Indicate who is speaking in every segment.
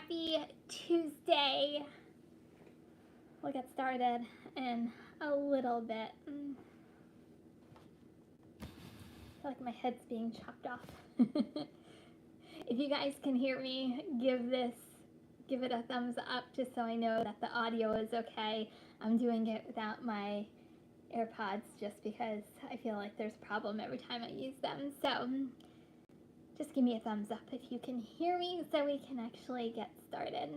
Speaker 1: Happy Tuesday. We'll get started in a little bit. I feel like my head's being chopped off. If you guys can hear me, give it a thumbs up just so I know that the audio is okay. I'm doing it without my AirPods just because I feel like there's a problem every time I use them. So just give me a thumbs up if you can hear me so we can actually get started.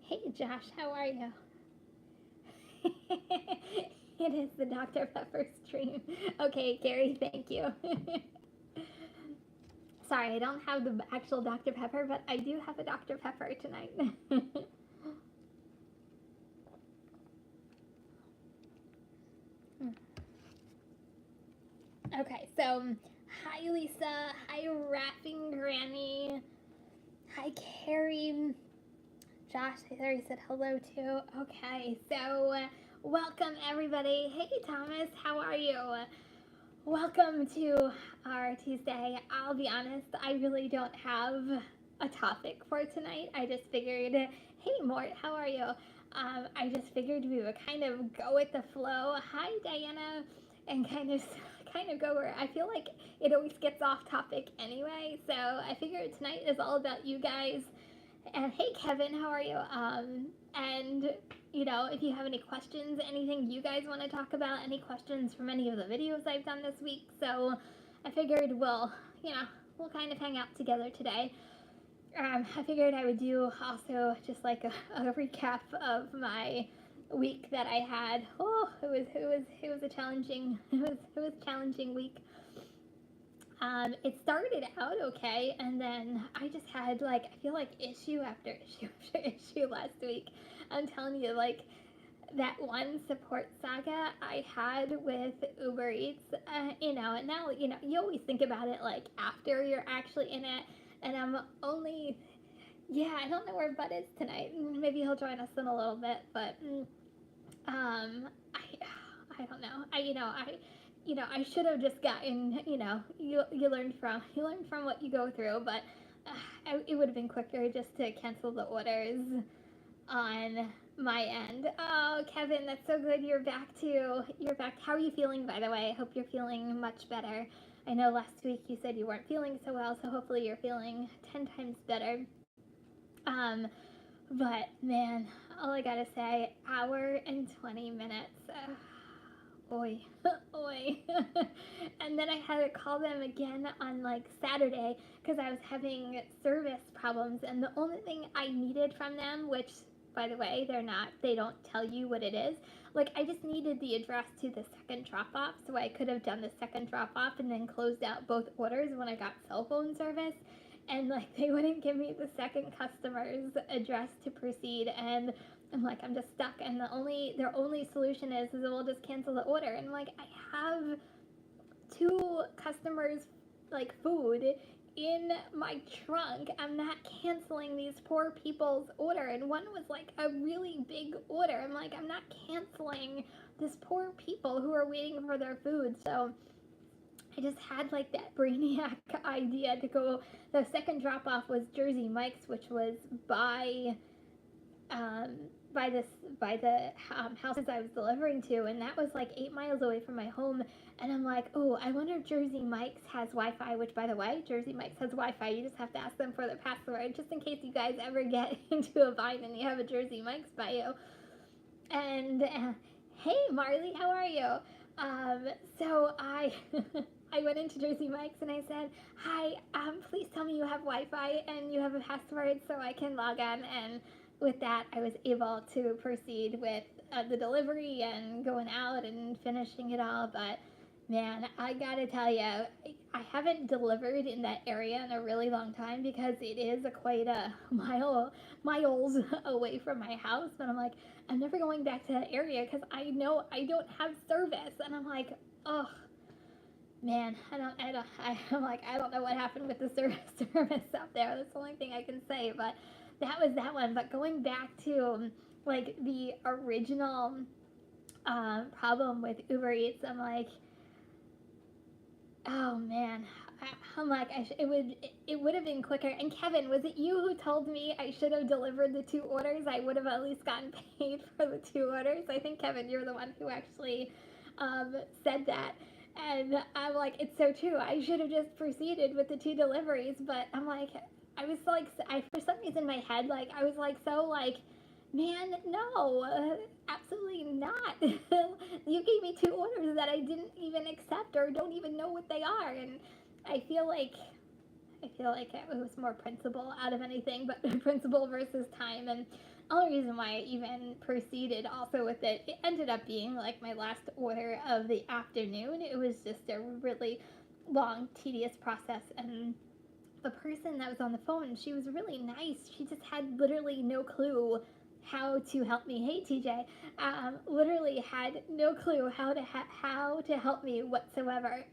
Speaker 1: Hey Josh, how are you? It is the Dr. Pepper stream. Okay, Gary, thank you. Sorry, I don't have the actual Dr. Pepper, but I do have a Dr. Pepper tonight. Okay, so hi Lisa, hi Rapping Granny, hi Carrie. Josh, I already said hello too. Okay, so welcome everybody. Hey Thomas, how are you? Welcome to our Tuesday. I'll be honest, I really don't have a topic for tonight. I just figured, hey Mort, how are you? I just figured we would kind of go with the flow. Hi Diana, and kind of go where I feel like it always gets off topic anyway. So I figured tonight is all about you guys. And hey Kevin, how are you? And you know, if you have any questions, anything you guys want to talk about, any questions from any of the videos I've done this week, so I figured we'll kind of hang out together today. I figured I would do also just like a recap of my week that I had. Oh, it was a challenging challenging week. It started out okay, and then I just had I feel like issue after issue after issue last week. I'm telling you, like that one support saga I had with Uber Eats, and now you always think about it like after you're actually in it, and I'm only, I don't know where Bud is tonight. Maybe he'll join us in a little bit, but I don't know. I should have just gotten, you learn from what you go through, but it would have been quicker just to cancel the orders on my end. Oh, Kevin, that's so good. You're back. How are you feeling, by the way? I hope you're feeling much better. I know last week you said you weren't feeling so well, so hopefully you're feeling 10 times better. But man, all I gotta say, hour and 20 minutes. Oi. And then I had to call them again on Saturday because I was having service problems, and the only thing I needed from them, which by the way they don't tell you what it is, I just needed the address to the second drop off, so I could have done the second drop off and then closed out both orders when I got cell phone service, and they wouldn't give me the second customer's address to proceed, and I'm just stuck, and their only solution is we'll just cancel the order. And I have two customers food in my trunk. I'm not canceling these poor people's order, and one was a really big order. I'm not canceling this poor people who are waiting for their food. So I just had that brainiac idea to go. The second drop off was Jersey Mike's, which was by the houses I was delivering to, and that was 8 miles away from my home. And I'm oh, I wonder if Jersey Mike's has Wi-Fi, which by the way, Jersey Mike's has Wi-Fi. You just have to ask them for their password, just in case you guys ever get into a bind and you have a Jersey Mike's by you. And hey Marley, how are you? So I I went into Jersey Mike's and I said, hi, please tell me you have Wi-Fi and you have a password so I can log on. And with that, I was able to proceed with the delivery and going out and finishing it all. But man, I gotta tell you, I haven't delivered in that area in a really long time because it is quite a miles away from my house. But I'm never going back to that area because I know I don't have service. And I'm oh, man, I'm like, I don't know what happened with the service up there. That's the only thing I can say. But that was that one. But going back to like the original problem with Uber Eats, I'm like, oh man, I'm like, it would have been quicker. And Kevin, was it you who told me I should have delivered the 2 orders? I would have at least gotten paid for the 2 orders. I think Kevin, you're the one who actually said that. And I'm like, it's so true. I should have just proceeded with the 2 deliveries. But I'm like, I was like, for some reason in my head, like I was like so like, man, no, absolutely not. You gave me 2 orders that I didn't even accept or don't even know what they are, and I feel like it was more principle out of anything, but principle versus time. And the only reason why I even proceeded also with it, it ended up being like my last order of the afternoon. It was just a really long, tedious process, and the person that was on the phone, she was really nice. She just had literally no clue how to help me. Hey TJ, literally had no clue how to help me whatsoever.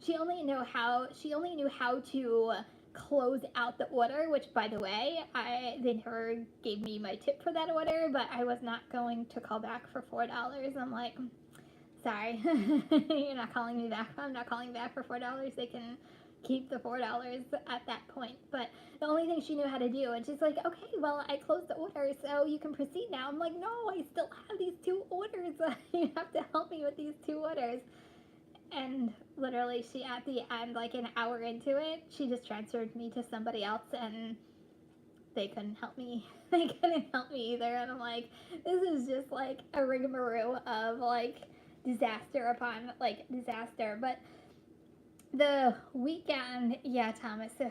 Speaker 1: She only knew how to close out the order, which by the way, they never gave me my tip for that order, but I was not going to call back for $4. I'm like, sorry, you're not calling me back. I'm not calling back for $4. They can keep the $4 at that point. But the only thing she knew how to do, and she's like, okay, well, I closed the order, so you can proceed now. I'm like, no, I still have these 2 orders. You have to help me with these 2 orders. And literally, she at the end, like an hour into it, she just transferred me to somebody else, and they couldn't help me. They couldn't help me either. And I'm like, this is just like a rigmarole of like disaster upon like disaster. But the weekend, yeah, Thomas, so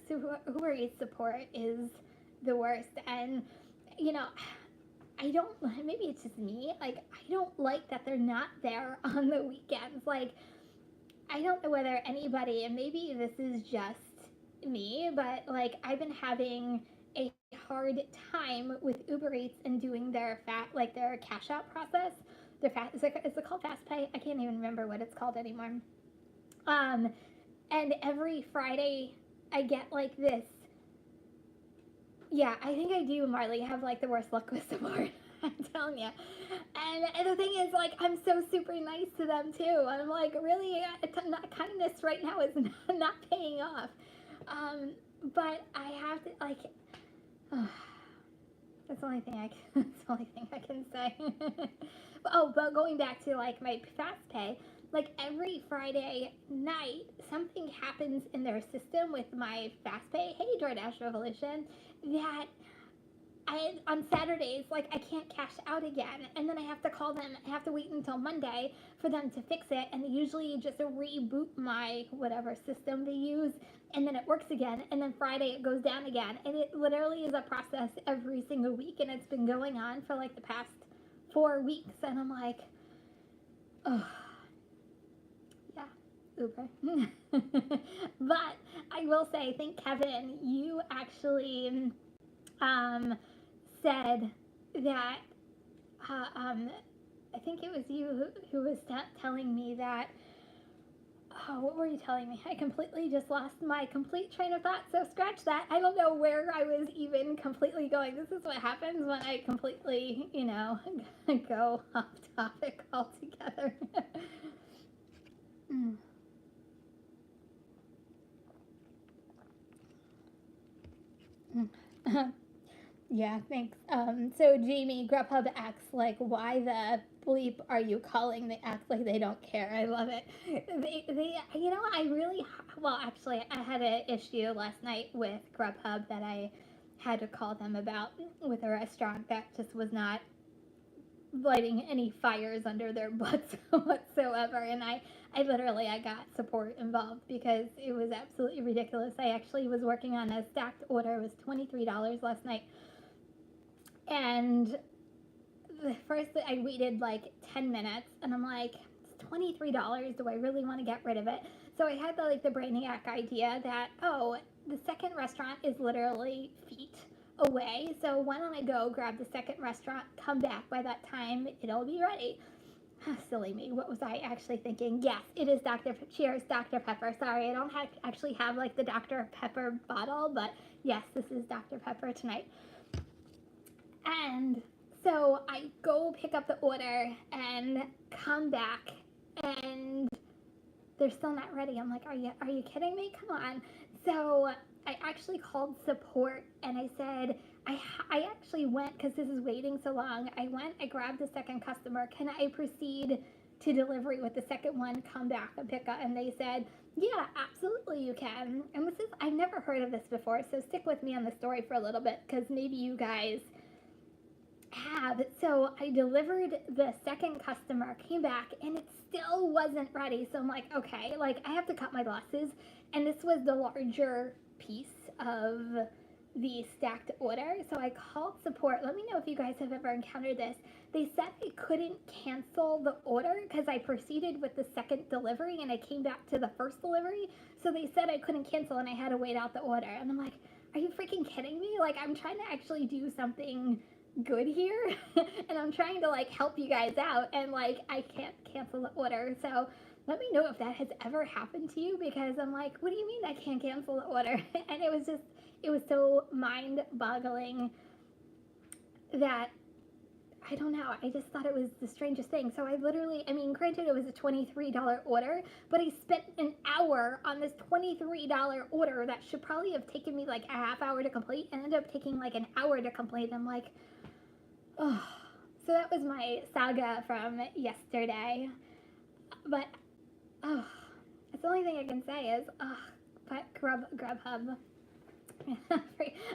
Speaker 1: Uber Eats support is the worst. And you know, I don't, maybe it's just me, like I don't like that they're not there on the weekends. Like I don't know whether anybody, and maybe this is just me, but like I've been having a hard time with Uber Eats and doing their their cash out process. Their is it called Fast Pay? I can't even remember what it's called anymore. Um, and every Friday I get like this. Yeah, I think I do, Marley, have like the worst luck with support. I'm telling you. And the thing is, like, I'm so super nice to them too. I'm like, really, kindness right now is not paying off. But I have to like. That's the only thing that's the only thing I can say. But going back to like my Fast Pay, like every Friday night, something happens in their system with my Fast Pay. Hey, Doordash Revolution, that on Saturdays, like I can't cash out again, and then I have to call them. I have to wait until Monday for them to fix it, and they usually just reboot my whatever system they use, and then it works again, and then Friday it goes down again, and it literally is a process every single week, and it's been going on for like the past 4 weeks, and I'm like, oh, yeah, Uber. But I will say, I think Kevin, you actually said that I think it was you who was telling me that. Oh, what were you telling me? I completely just lost my complete train of thought. So scratch that. I don't know where I was even completely going. This is what happens when I completely, go off topic altogether. Yeah, thanks. So Jamie, Grubhub acts like, why the bleep are you calling? They act like they don't care. I love it. I really, well, actually, I had an issue last night with Grubhub that I had to call them about with a restaurant that just was not lighting any fires under their butts whatsoever. And I got support involved because it was absolutely ridiculous. I actually was working on a stacked order. It was $23 last night. And the first I waited like 10 minutes, and I'm like, it's $23. Do I really want to get rid of it? So I had the brainiac idea that, oh, the second restaurant is literally feet away. So why don't I go grab the second restaurant, come back, by that time it'll be ready. Silly me. What was I actually thinking? Yes, it is Cheers, Dr. Pepper. Sorry, I don't actually have like the Dr. Pepper bottle, but yes, this is Dr. Pepper tonight. And so I go pick up the order and come back, and they're still not ready. I'm like, are you kidding me? Come on. So I actually called support, and I said, I actually went, because this is waiting so long, I grabbed the second customer. Can I proceed to delivery with the second one, come back and pick up? And they said, yeah, absolutely you can. And this is, I've never heard of this before, so stick with me on the story for a little bit, because maybe you guys have. So I delivered the second customer, came back, and it still wasn't ready. So I'm like, okay, like I have to cut my losses. And this was the larger piece of the stacked order. So I called support. Let me know if you guys have ever encountered this. They said I couldn't cancel the order because I proceeded with the second delivery and I came back to the first delivery. So they said I couldn't cancel and I had to wait out the order. And I'm like, are you freaking kidding me? Like, I'm trying to actually do something good here and I'm trying to like help you guys out, and like I can't cancel the order. So let me know if that has ever happened to you, because I'm like, what do you mean I can't cancel the order? And it was so mind-boggling that I don't know, I just thought it was the strangest thing. So I literally, I mean, granted it was a $23 order, but I spent an hour on this $23 order that should probably have taken me like a half hour to complete, and ended up taking like an hour to complete. I'm like, oh. So that was my saga from yesterday. But, oh, that's the only thing I can say is, oh, but Grubhub.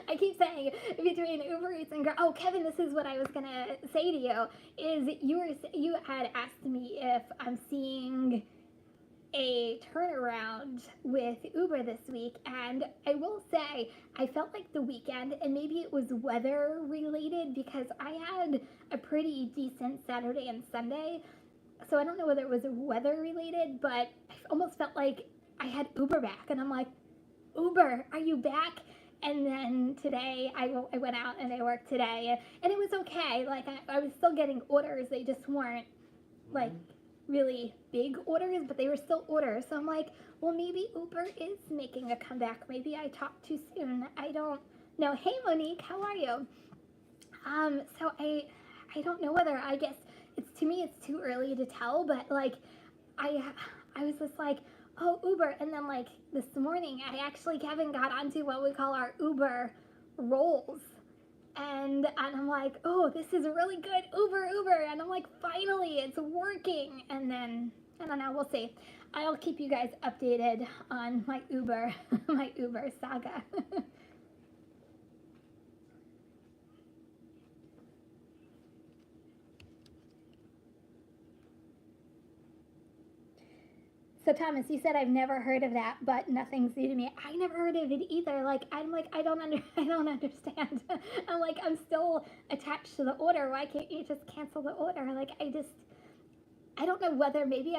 Speaker 1: I keep saying between Uber Eats and oh, Kevin, this is what I was gonna say to you. Is you had asked me if I'm seeing a turnaround with Uber this week, and I will say I felt like the weekend, and maybe it was weather related, because I had a pretty decent Saturday and Sunday. So I don't know whether it was weather related, but I almost felt like I had Uber back, and I'm like, Uber, are you back? And then today I went out and I worked today, and it was okay. Like I was still getting orders. They just weren't like really big orders, but they were still orders. So I'm like, well, maybe Uber is making a comeback. Maybe I talked too soon. I don't know. Hey, Monique, how are you? So I don't know whether, I guess to me it's too early to tell, but like I was just like, oh, Uber. And then like this morning, I actually, Kevin, got onto what we call our Uber rolls. And I'm like, oh, this is really good. Uber. And I'm like, finally, it's working. And then, I don't know, we'll see. I'll keep you guys updated on my Uber, my Uber saga. So Thomas, you said I've never heard of that, but nothing's new to me. I never heard of it either. Like I'm like I don't understand. I'm like, I'm still attached to the order. Why can't you just cancel the order? Like I don't know whether maybe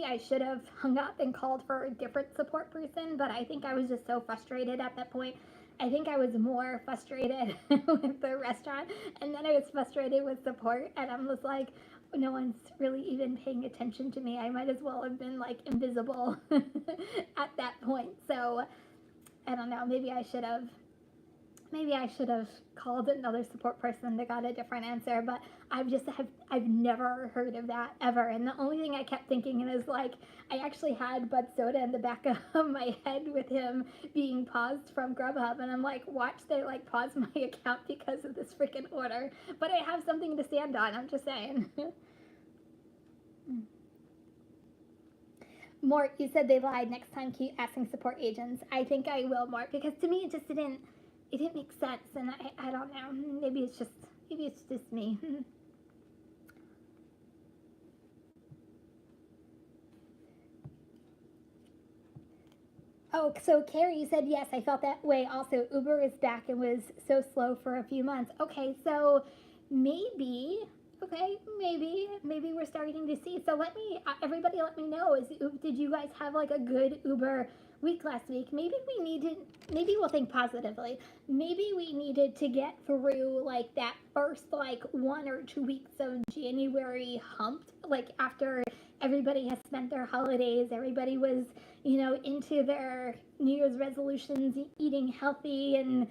Speaker 1: I should have hung up and called for a different support person, but I think I was just so frustrated at that point. I think I was more frustrated with the restaurant, and then I was frustrated with support, and I'm just like, no one's really even paying attention to me. I might as well have been like invisible at that point. So I don't know, maybe I should have called another support person that got a different answer, but I've never heard of that ever. And the only thing I kept thinking is like, I actually had Bud Soda in the back of my head with him being paused from Grubhub, and I'm like, watch, they like pause my account because of this freaking order. But I have something to stand on, I'm just saying. Mort, you said they lied. Next time keep asking support agents. I think I will, Mort, because to me it just didn't make sense, and I don't know. Maybe it's just me. Oh, so Carrie, you said yes, I felt that way also. Uber is back and was so slow for a few months. Okay, so maybe Okay, maybe we're starting to see. So everybody let me know, did you guys have like a good Uber week last week? Maybe we'll think positively. Maybe we needed to get through like that first like 1 or 2 weeks of January humped, like after everybody has spent their holidays, everybody was, into their New Year's resolutions, eating healthy, and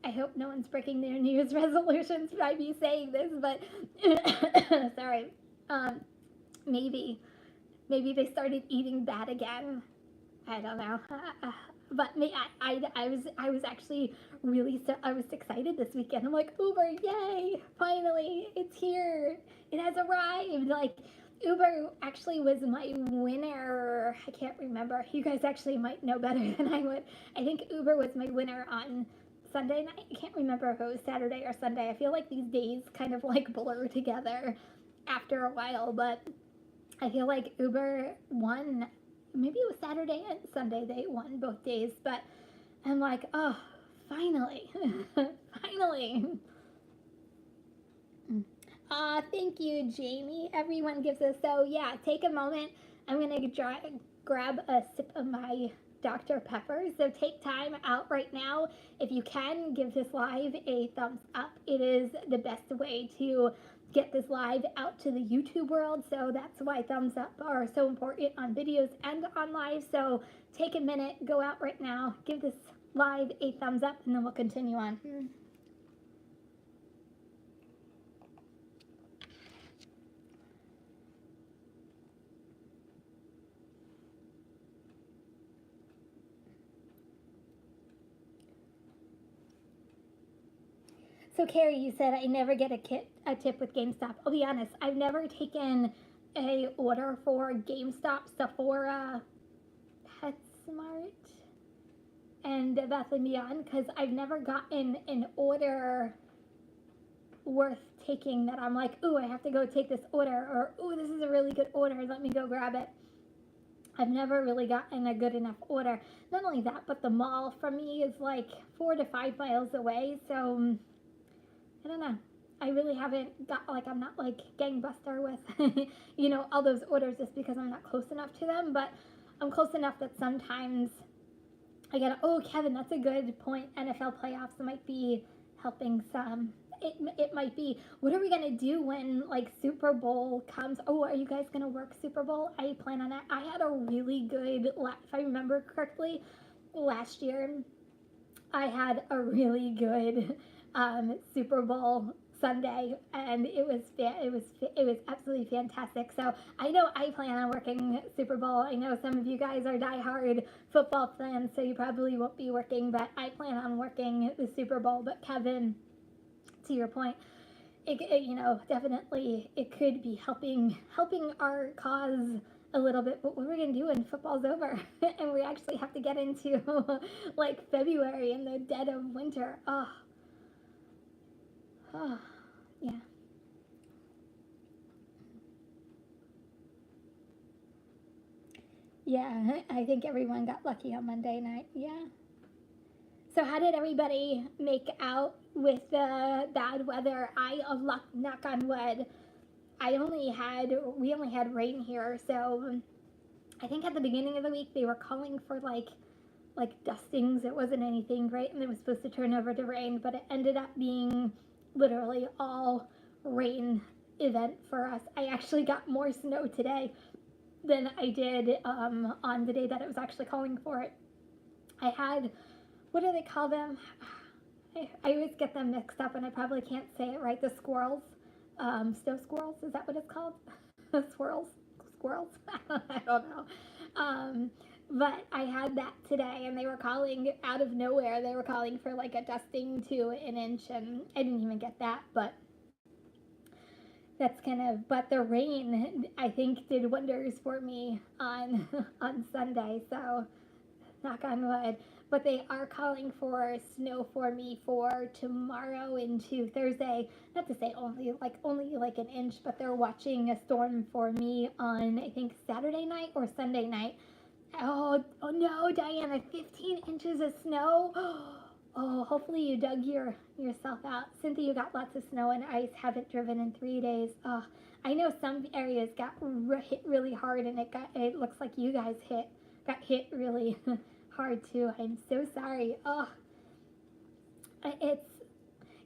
Speaker 1: I hope no one's breaking their New Year's resolutions by me saying this, but sorry. Maybe they started eating bad again. I don't know. But I was actually I was excited this weekend. I'm like, Uber, yay! Finally, it's here. It has arrived. Like, Uber actually was my winner. I can't remember. You guys actually might know better than I would. I think Uber was my winner on Sunday night. I can't remember if it was Saturday or Sunday. I feel like these days kind of like blur together after a while, but I feel like Uber won. Maybe it was Saturday and Sunday they won both days, but I'm like, oh, finally, finally. Thank you, Jamie. Everyone gives us, so yeah, take a moment. I'm gonna grab a sip of my Dr. Pepper. So take time out right now. If you can, give this live a thumbs up. It is the best way to get this live out to the YouTube world. So that's why thumbs up are so important on videos and on live. So take a minute, go out right now, give this live a thumbs up, and then we'll continue on. So Carrie, you said I never get a tip with GameStop. I'll be honest, I've never taken a order for GameStop, Sephora, PetSmart, and Bath & Beyond because I've never gotten an order worth taking that I'm like, ooh, I have to go take this order, or ooh, this is a really good order, let me go grab it. I've never really gotten a good enough order. Not only that, but the mall from me is like 4 to 5 miles away, so I don't know. I really haven't got, like, I'm not like gangbuster with, all those orders just because I'm not close enough to them, but I'm close enough that sometimes I get, oh, Kevin, that's a good point. NFL playoffs might be helping some. It might be, what are we going to do when, like, Super Bowl comes? Oh, are you guys going to work Super Bowl? I plan on that. I had a really good, if I remember correctly, last year, I had a really good Super Bowl Sunday, and it was absolutely fantastic. So I know I plan on working Super Bowl. I know some of you guys are diehard football fans, so you probably won't be working, but I plan on working the Super Bowl. But Kevin, to your point, it definitely it could be helping our cause a little bit, but what we're gonna do when football's over and we actually have to get into like February in the dead of winter. Oh, yeah. Yeah, I think everyone got lucky on Monday night. Yeah. So how did everybody make out with the bad weather? Knock on wood, we only had rain here, so I think at the beginning of the week they were calling for like dustings. It wasn't anything great, and it was supposed to turn over to rain, but it ended up being literally all rain event for us. I actually got more snow today than I did on the day that it was actually calling for it. I had, what do they call them? I always get them mixed up, and I probably can't say it right. The squirrels, snow squirrels, is that what it's called? Squirrels? I don't know. But I had that today, and they were calling out of nowhere. They were calling for like a dusting to an inch, and I didn't even get that. But but the rain, I think, did wonders for me on Sunday. So knock on wood. But they are calling for snow for me for tomorrow into Thursday. Not to say only like an inch, but they're watching a storm for me on, I think, Saturday night or Sunday night. Oh no, Diana, 15 inches of snow. Oh, hopefully you dug yourself out. Cynthia, you got lots of snow and ice. Haven't driven in 3 days. Oh, I know some areas got hit really hard, and it looks like you guys got hit really hard too. I'm so sorry. Oh, it's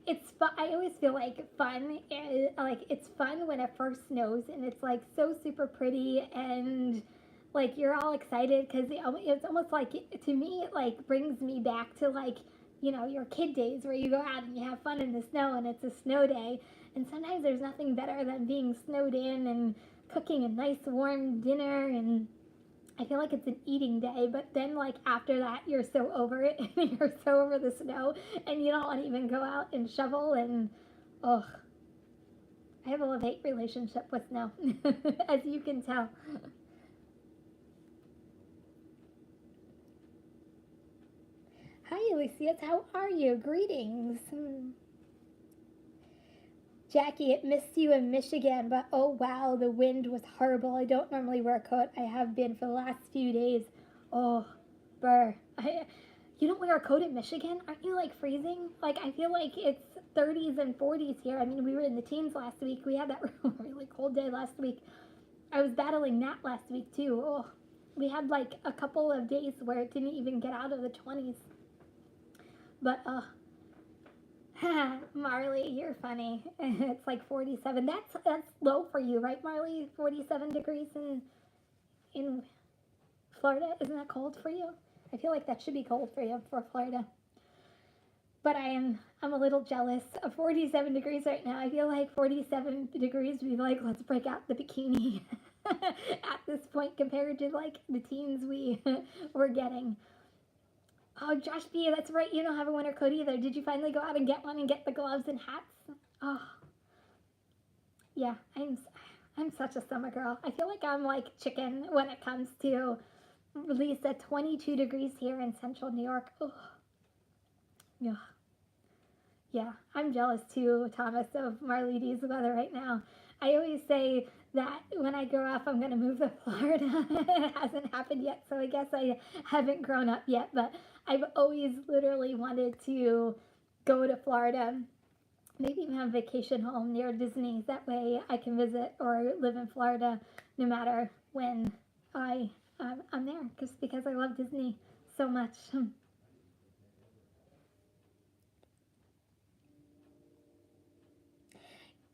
Speaker 1: it's fun. I always feel like fun, like it's fun when it first snows, and it's like so super pretty, and like you're all excited because it's almost like, to me, it like brings me back to like, your kid days where you go out and you have fun in the snow and it's a snow day. And sometimes there's nothing better than being snowed in and cooking a nice warm dinner, and I feel like it's an eating day, but then like after that, you're so over it and you're so over the snow, and you don't want to even go out and shovel. And ugh, I have a love-hate relationship with snow, as you can tell. Hi, Alicia. How are you? Greetings. Jackie, it missed you in Michigan, but oh wow, the wind was horrible. I don't normally wear a coat. I have been for the last few days. Oh, burr. You don't wear a coat in Michigan? Aren't you like freezing? Like, I feel like it's 30s and 40s here. I mean, we were in the teens last week. We had that really cold day last week. I was battling that last week too. Oh, we had like a couple of days where it didn't even get out of the 20s. But Marley, you're funny. It's like 47. That's low for you, right, Marley? 47 degrees in Florida. Isn't that cold for you? I feel like that should be cold for you for Florida. But I'm a little jealous of 47 degrees right now. I feel like 47 degrees would be like, let's break out the bikini at this point compared to like the teens we were getting. Oh, Josh B, that's right. You don't have a winter coat either. Did you finally go out and get one and get the gloves and hats? Oh, yeah. I'm such a summer girl. I feel like I'm like chicken when it comes to at least at 22 degrees here in central New York. Oh, yeah. Yeah, I'm jealous too, Thomas, of Marley D's weather right now. I always say that when I grow up, I'm going to move to Florida. It hasn't happened yet, so I guess I haven't grown up yet, but I've always literally wanted to go to Florida, maybe even have a vacation home near Disney. That way I can visit or live in Florida no matter when I'm there, just because I love Disney so much.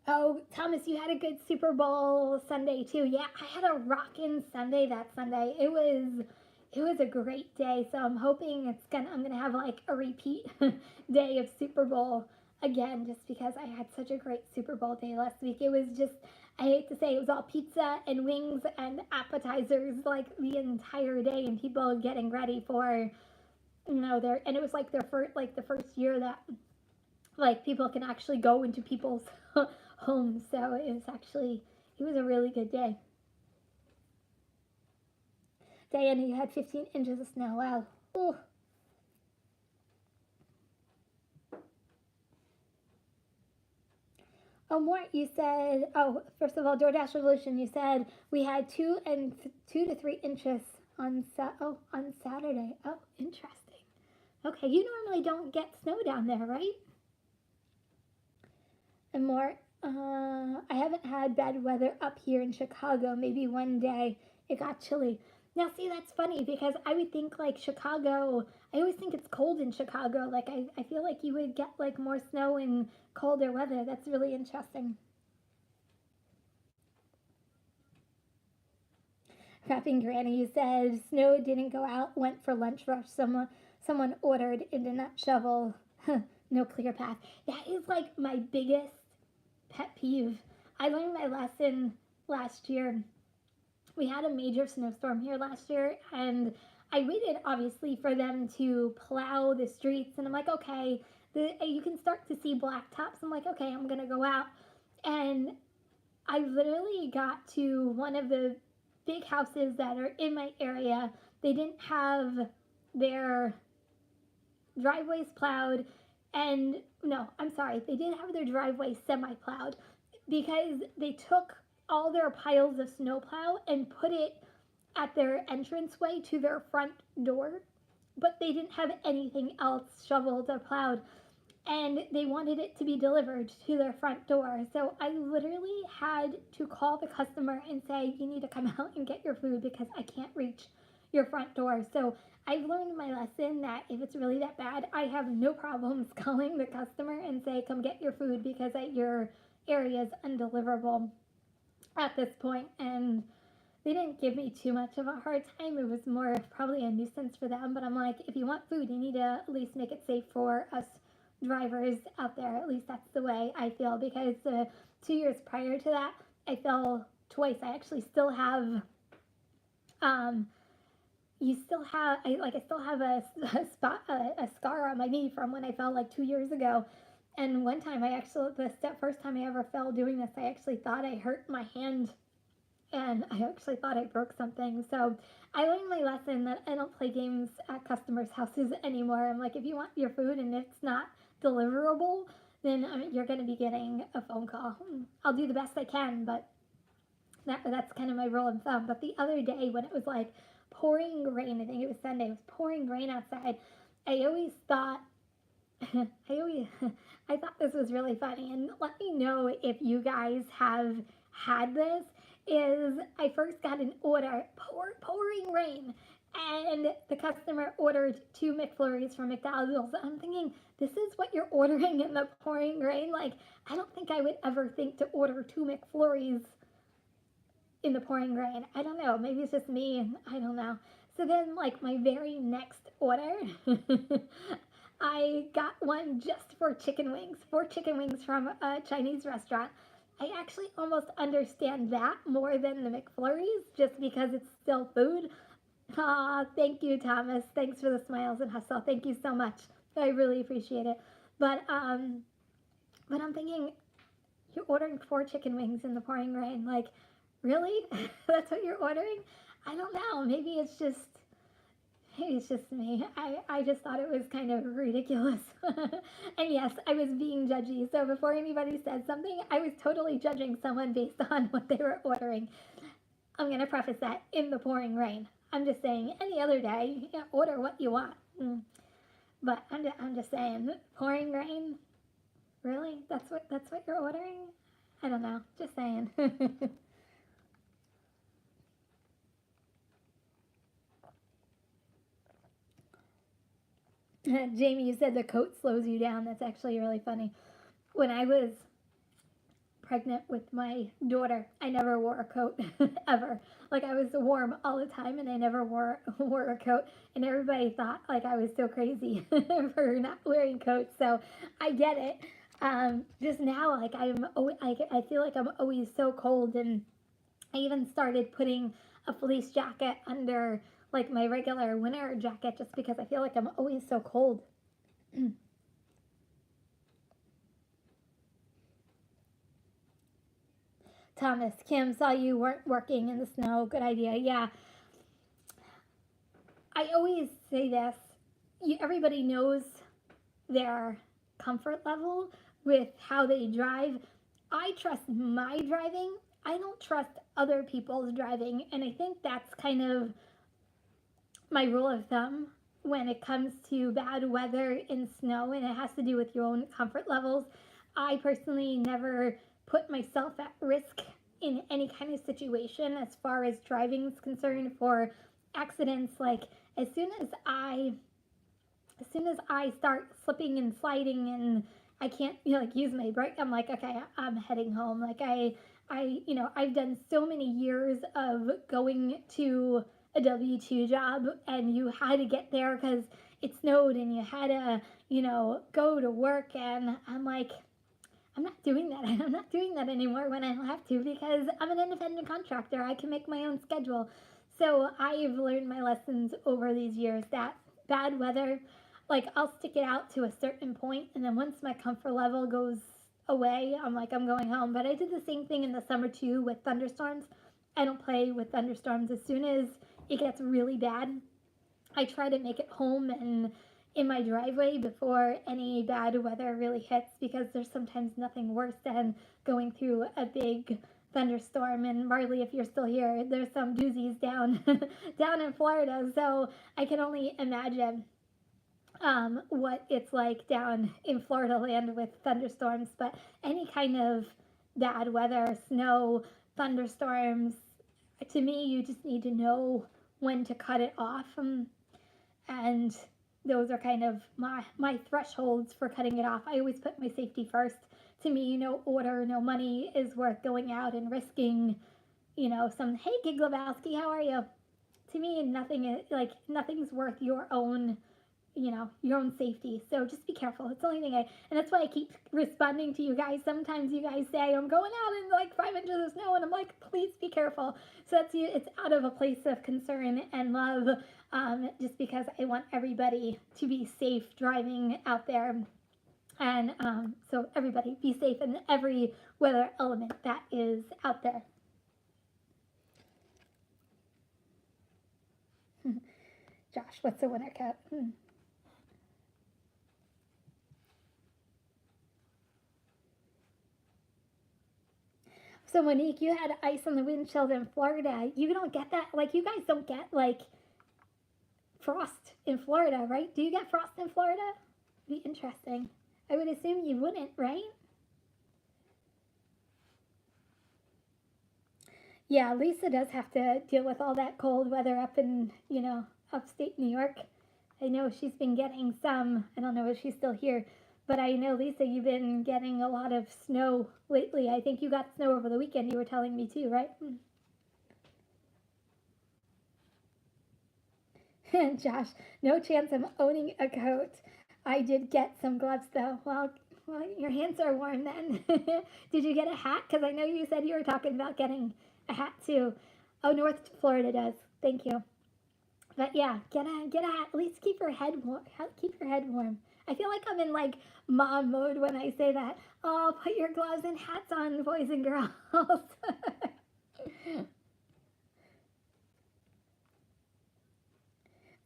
Speaker 1: Oh, Thomas, you had a good Super Bowl Sunday too. Yeah, I had a rockin' Sunday that Sunday. It was a great day. So I'm gonna have like a repeat day of Super Bowl again, just because I had such a great Super Bowl day last week. It was just, I hate to say, it was all pizza and wings and appetizers like the entire day, and people getting ready for, their, and it was like the first year that like people can actually go into people's homes. So it was a really good day. Diana, you had 15 inches of snow. Wow. Ooh. Oh, Mort, you said, oh, first of all, Doordash Revolution, you said we had 2 to 3 inches on Saturday. Oh, interesting. Okay, you normally don't get snow down there, right? And more, I haven't had bad weather up here in Chicago. Maybe one day it got chilly. Now, see, that's funny because I would think like Chicago, I always think it's cold in Chicago. Like, I feel like you would get like more snow and colder weather. That's really interesting. Wrapping Granny, you said snow didn't go out, went for lunch rush. Someone ordered and did not shovel. No clear path. That is like my biggest pet peeve. I learned my lesson last year. We had a major snowstorm here last year, and I waited obviously for them to plow the streets, and I'm like, okay, you can start to see blacktops. I'm like, okay, I'm gonna go out, and I literally got to one of the big houses that are in my area. They didn't have their driveways plowed, and no, I'm sorry, they did have their driveway semi-plowed because they took all their piles of snowplow and put it at their entranceway to their front door. but they didn't have anything else shoveled or plowed, and they wanted it to be delivered to their front door. So I literally had to call the customer and say, you need to come out and get your food because I can't reach your front door. So I've learned my lesson that if it's really that bad, I have no problems calling the customer and say, come get your food because your area is undeliverable at this point. And they didn't give me too much of a hard time. It was more probably a nuisance for them. But I'm like, if you want food, you need to at least make it safe for us drivers out there. At least that's the way I feel, because 2 years prior to that, I fell twice. I actually still have I still have a scar on my knee from when I fell like 2 years ago. And one time first time I ever fell doing this, I actually thought I hurt my hand, and I actually thought I broke something. So I learned my lesson that I don't play games at customers' houses anymore. I'm like, if you want your food and it's not deliverable, then you're going to be getting a phone call. I'll do the best I can, but that's kind of my rule of thumb. But the other day when it was like pouring rain, I think it was Sunday, it was pouring rain outside, I always thought, I thought this was really funny, and let me know if you guys have had this. Is I first got an order, pouring rain, and the customer ordered 2 McFlurries from McDonald's. I'm thinking, this is what you're ordering in the pouring rain? Like, I don't think I would ever think to order 2 McFlurries in the pouring rain. I don't know, maybe it's just me, I don't know. So then, like, my very next order, I got one just for chicken wings, 4 chicken wings from a Chinese restaurant. I actually almost understand that more than the McFlurries, just because it's still food. Thank you, Thomas. Thanks for the smiles and hustle. Thank you so much. I really appreciate it. But I'm thinking, you're ordering 4 chicken wings in the pouring rain. Like, really? That's what you're ordering? I don't know. Maybe it's just me. I just thought it was kind of ridiculous. And yes, I was being judgy. So before anybody said something, I was totally judging someone based on what they were ordering. I'm going to preface that, in the pouring rain. I'm just saying, any other day, order what you want. But I'm just saying, pouring rain? Really? That's what you're ordering? I don't know. Just saying. Jamie, you said the coat slows you down. That's actually really funny. When I was pregnant with my daughter, I never wore a coat ever. Like, I was warm all the time, and I never wore a coat. And everybody thought like I was so crazy for not wearing coats. So I get it. Just now, like, I feel like I'm always so cold, and I even started putting a fleece jacket under like my regular winter jacket, just because I feel like I'm always so cold. Thomas, Kim, saw you weren't working in the snow. Good idea. Yeah. I always say this. Everybody knows their comfort level with how they drive. I trust my driving. I don't trust other people's driving. And I think that's kind of my rule of thumb when it comes to bad weather and snow, and it has to do with your own comfort levels. I personally never put myself at risk in any kind of situation as far as driving is concerned for accidents. Like, as soon as I start slipping and sliding and I can't use my brake, I'm like, okay, I'm heading home. Like, I've done so many years of going to a W-2 job, and you had to get there because it snowed, and you had to, go to work, and I'm like, I'm not doing that. I'm not doing that anymore when I don't have to, because I'm an independent contractor. I can make my own schedule. So I've learned my lessons over these years that bad weather, like, I'll stick it out to a certain point, and then once my comfort level goes away, I'm like, I'm going home. But I did the same thing in the summer too with thunderstorms. I don't play with thunderstorms. As soon as it gets really bad, I try to make it home and in my driveway before any bad weather really hits, because there's sometimes nothing worse than going through a big thunderstorm. And Marley, if you're still here, there's some doozies down down in Florida. So I can only imagine what it's like down in Florida land with thunderstorms. But any kind of bad weather, snow, thunderstorms, to me, you just need to know when to cut it off. And those are kind of my thresholds for cutting it off. I always put my safety first. To me, no order, no money is worth going out and risking, some, hey, Gig Lebowski, how are you? To me, nothing's worth your own your own safety. So just be careful. It's the only thing and that's why I keep responding to you guys. Sometimes you guys say, I'm going out in like 5 inches of snow, and I'm like, please be careful. So it's out of a place of concern and love, just because I want everybody to be safe driving out there. And so everybody be safe in every weather element that is out there. Josh, what's the winner cup? So Monique, you had ice on the windshield in Florida. You don't get that, like you guys don't get like frost in Florida, right? Do you get frost in Florida? Be interesting. I would assume you wouldn't, right? Yeah, Lisa does have to deal with all that cold weather up in, upstate New York. I know she's been getting some, I don't know if she's still here, but I know, Lisa, you've been getting a lot of snow lately. I think you got snow over the weekend, you were telling me too, right? Josh, no chance I'm owning a coat. I did get some gloves though. Well, your hands are warm then. Did you get a hat? Because I know you said you were talking about getting a hat too. Oh, North Florida does. Thank you. But yeah, get a hat. At least keep your head warm. Keep your head warm. I feel like I'm in like mom mode when I say that. Oh, put your gloves and hats on, boys and girls.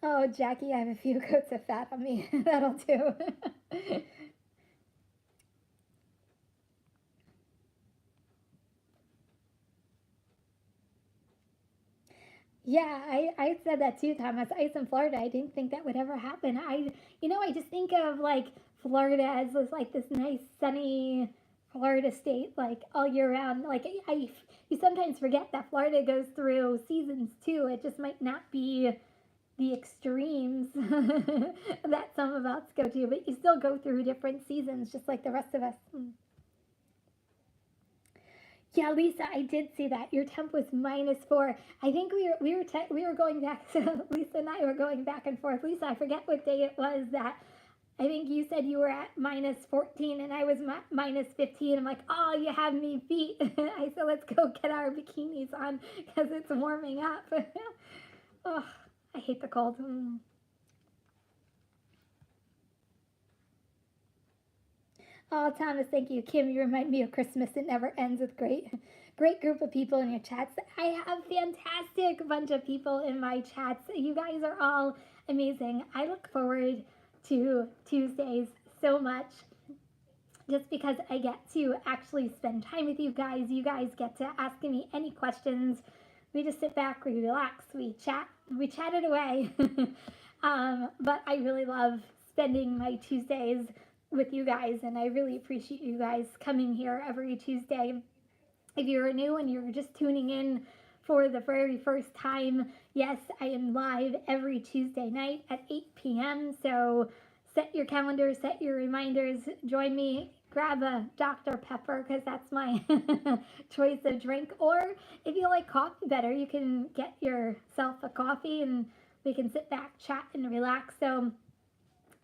Speaker 1: Oh, Jackie, I have a few coats of fat on me. That'll do. Yeah, I said that too, Thomas. Ice in Florida. I didn't think that would ever happen. I just think of like Florida as this nice sunny Florida state like all year round. Like you sometimes forget that Florida goes through seasons too. It just might not be the extremes that some of us go to, but you still go through different seasons just like the rest of us. Yeah, Lisa, I did see that. Your temp was -4. I think we were going back. Lisa and I were going back and forth. Lisa, I forget what day it was that. I think you said you were at -14 and I was -15. I'm like, oh, you have me beat. I said, let's go get our bikinis on because it's warming up. Oh, I hate the cold. Oh, Thomas, thank you. Kim, you remind me of Christmas. It never ends with great group of people in your chats. I have fantastic bunch of people in my chats. You guys are all amazing. I look forward to Tuesdays so much just because I get to actually spend time with you guys. You guys get to ask me any questions. We just sit back, we relax, we chat it away. But I really love spending my Tuesdays with you guys, and I really appreciate you guys coming here every Tuesday. If you're new and you're just tuning in for the very first time, yes, I am live every Tuesday night at 8 p.m. So set your calendars, set your reminders, join me, grab a Dr. Pepper because that's my choice of drink. Or if you like coffee better, you can get yourself a coffee and we can sit back, chat, and relax. So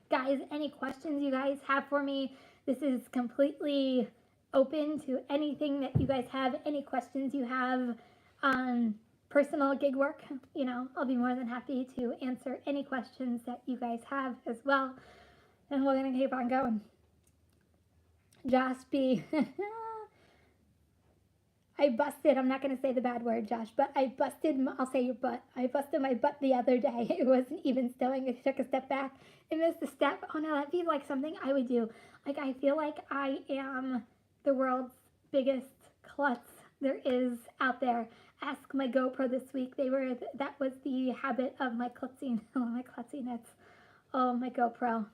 Speaker 1: guys, any questions you guys have for me, this is completely open to anything that you guys have, any questions you have on personal gig work. I'll be more than happy to answer any questions that you guys have as well. And we're going to keep on going. Josh B. I busted, I'm not going to say the bad word, Josh, but I'll say your butt. I busted my butt the other day. It wasn't even stowing. I took a step back and missed a step. Oh no, that'd be like something I would do. Like, I feel like I am the world's biggest klutz there is out there. Ask my GoPro this week. That was the habit of my klutzy, my klutziness. Oh, my GoPro.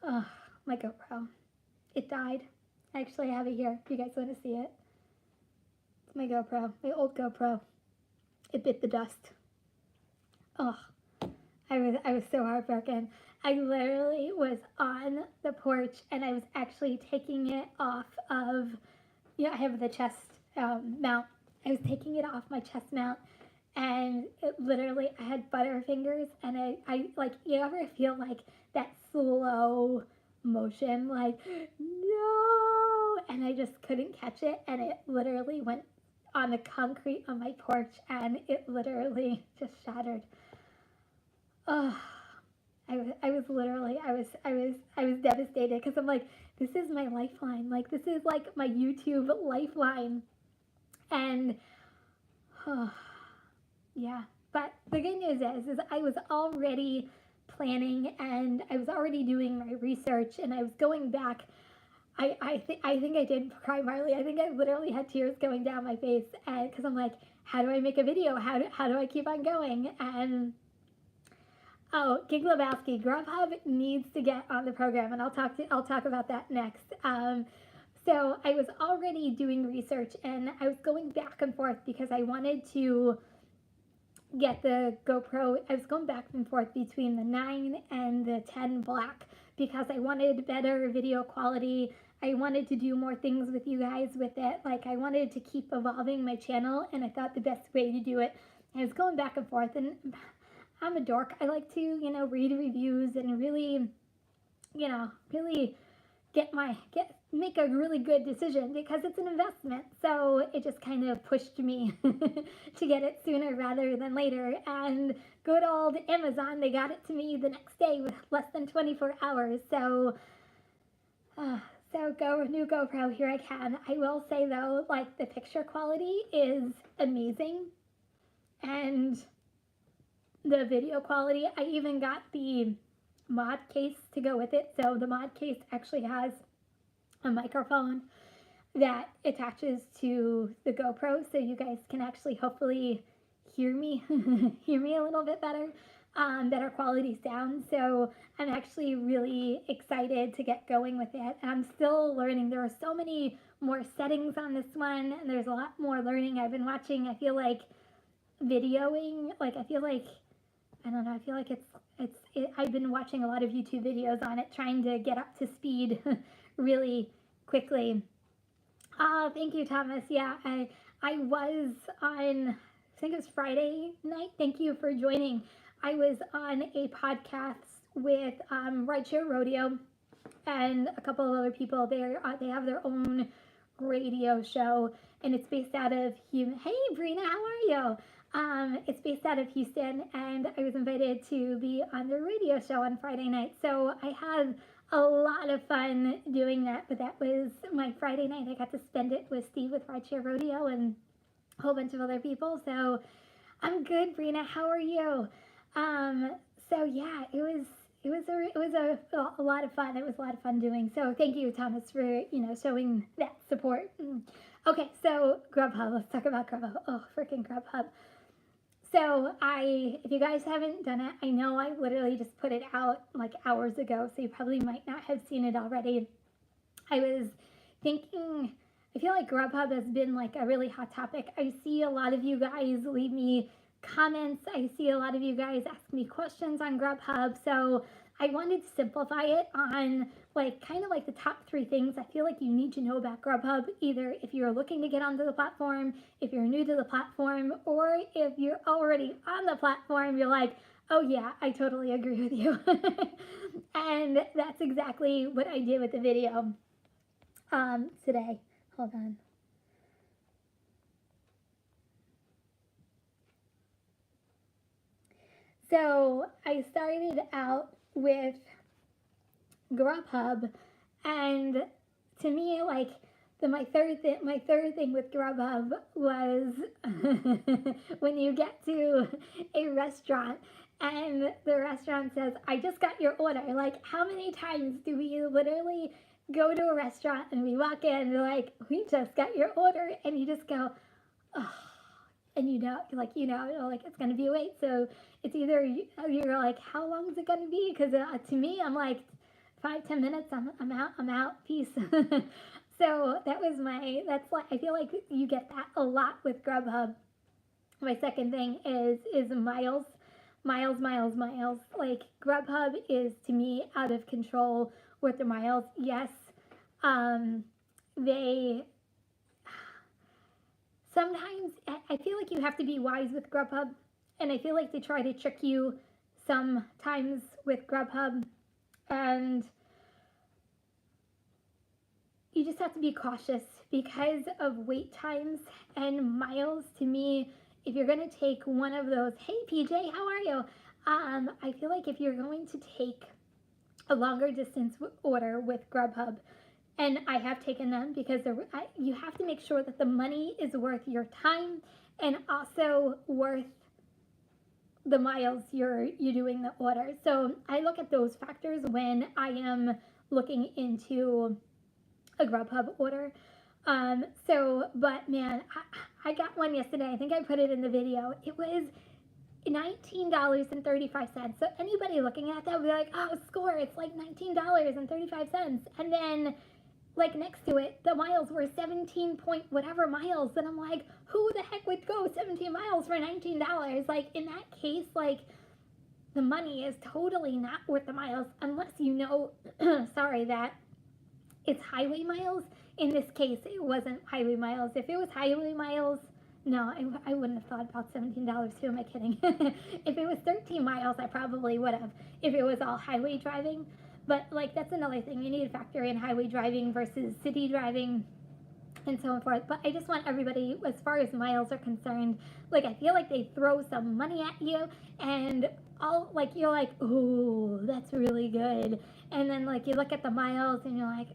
Speaker 1: Oh, my GoPro. It died. Actually, I have it here if you guys want to see it. It's my GoPro, my old GoPro. It bit the dust. Oh, I was so heartbroken. I literally was on the porch and I was actually taking it off of, I have the chest mount. I was taking it off my chest mount, and it literally, I had butterfingers, and I like, you ever feel like that slow motion, like, no, and I just couldn't catch it, and it literally went on the concrete on my porch, and it literally just shattered. Oh, I was devastated, because I'm like, this is my lifeline. Like, this is like my YouTube lifeline. And, oh, yeah. But the good news is I was already planning, and I was already doing my research, and I was going back. I think I did cry, Marley. I think I literally had tears going down my face, because I'm like, how do I make a video? How do I keep on going? And oh, Gig Lebowski, Grubhub needs to get on the program, and I'll talk about that next. So I was already doing research, and I was going back and forth because I wanted to get the GoPro. I was going back and forth between the 9 and the 10 Black because I wanted better video quality. I wanted to do more things with you guys with it. Like, I wanted to keep evolving my channel, and I thought the best way to do it. I was going back and forth, and I'm a dork. I like to, read reviews and really, really make a really good decision because it's an investment. So it just kind of pushed me to get it sooner rather than later. And good old Amazon, they got it to me the next day with less than 24 hours. So new GoPro, here I can. I will say though, like, the picture quality is amazing. And the video quality, I even got the mod case to go with it. So the mod case actually has a microphone that attaches to the GoPro, so you guys can actually hopefully hear me hear me a little bit better, better quality sound. So I'm actually really excited to get going with it. I'm still learning. There are so many more settings on this one, and there's a lot more learning. I've been watching, I feel like videoing, like, I feel like I've been watching a lot of YouTube videos on it, trying to get up to speed really quickly. Thank you, Thomas. Yeah, I was on, I think it was Friday night. Thank you for joining. I was on a podcast with Rideshare Rodeo and a couple of other people. They have their own radio show, and it's based out of Hey, Brina, how are you? It's based out of Houston, and I was invited to be on the radio show on Friday night. So I had a lot of fun doing that, but that was my Friday night. I got to spend it with Steve with Rideshare Rodeo and a whole bunch of other people. So I'm good, Brina. How are you? So yeah, it was a lot of fun. It was a lot of fun doing. So thank you, Thomas, for showing that support. Okay, so Grubhub. Let's talk about Grubhub. Oh, freaking Grubhub. So if you guys haven't done it, I know I literally just put it out like hours ago, so you probably might not have seen it already. I was thinking, I feel like Grubhub has been like a really hot topic. I see a lot of you guys leave me comments. I see a lot of you guys ask me questions on Grubhub. So I wanted to simplify it on like kind of like the top 3 things I feel like you need to know about Grubhub, either if you're looking to get onto the platform, if you're new to the platform, or if you're already on the platform, you're like, oh yeah, I totally agree with you. And that's exactly what I did with the video today. Hold on. So I started out with Grubhub, and to me, like, my third thing with Grubhub was when you get to a restaurant and the restaurant says, I just got your order. Like, how many times do we literally go to a restaurant and we walk in and they're like, we just got your order, and you just go, oh, and like it's gonna be a wait. So it's either you're like, how long is it gonna be? Because to me, I'm like 5-10 minutes. I'm out. Peace. So that's like, I feel like you get that a lot with Grubhub. My second thing is miles. Like Grubhub is to me out of control with the miles. Yes, they sometimes, I feel like you have to be wise with Grubhub, and I feel like they try to trick you sometimes with Grubhub, and you just have to be cautious because of wait times and miles. To me, if you're going to take one of those, hey PJ, how are you? I feel like if you're going to take a longer distance order with Grubhub, and I have taken them because you have to make sure that the money is worth your time and also worth the miles you're doing the order. So I look at those factors when I am looking into a Grubhub order. But man, I got one yesterday. I think I put it in the video. It was $19.35. So anybody looking at that would be like, oh, score, it's like $19.35. And then like next to it, the miles were 17 point whatever miles. And I'm like, who the heck would go 17 miles for $19? Like in that case, like the money is totally not worth the miles unless you know, sorry, that it's highway miles. In this case, it wasn't highway miles. If it was highway miles, no, I wouldn't have thought about $17. Who am I kidding? If it was 13 miles, I probably would have. If it was all highway driving. But like that's another thing. You need to factor in highway driving versus city driving and so forth. But I just want everybody, as far as miles are concerned, like I feel like they throw some money at you and all like you're like, ooh, that's really good. And then like you look at the miles and you're like,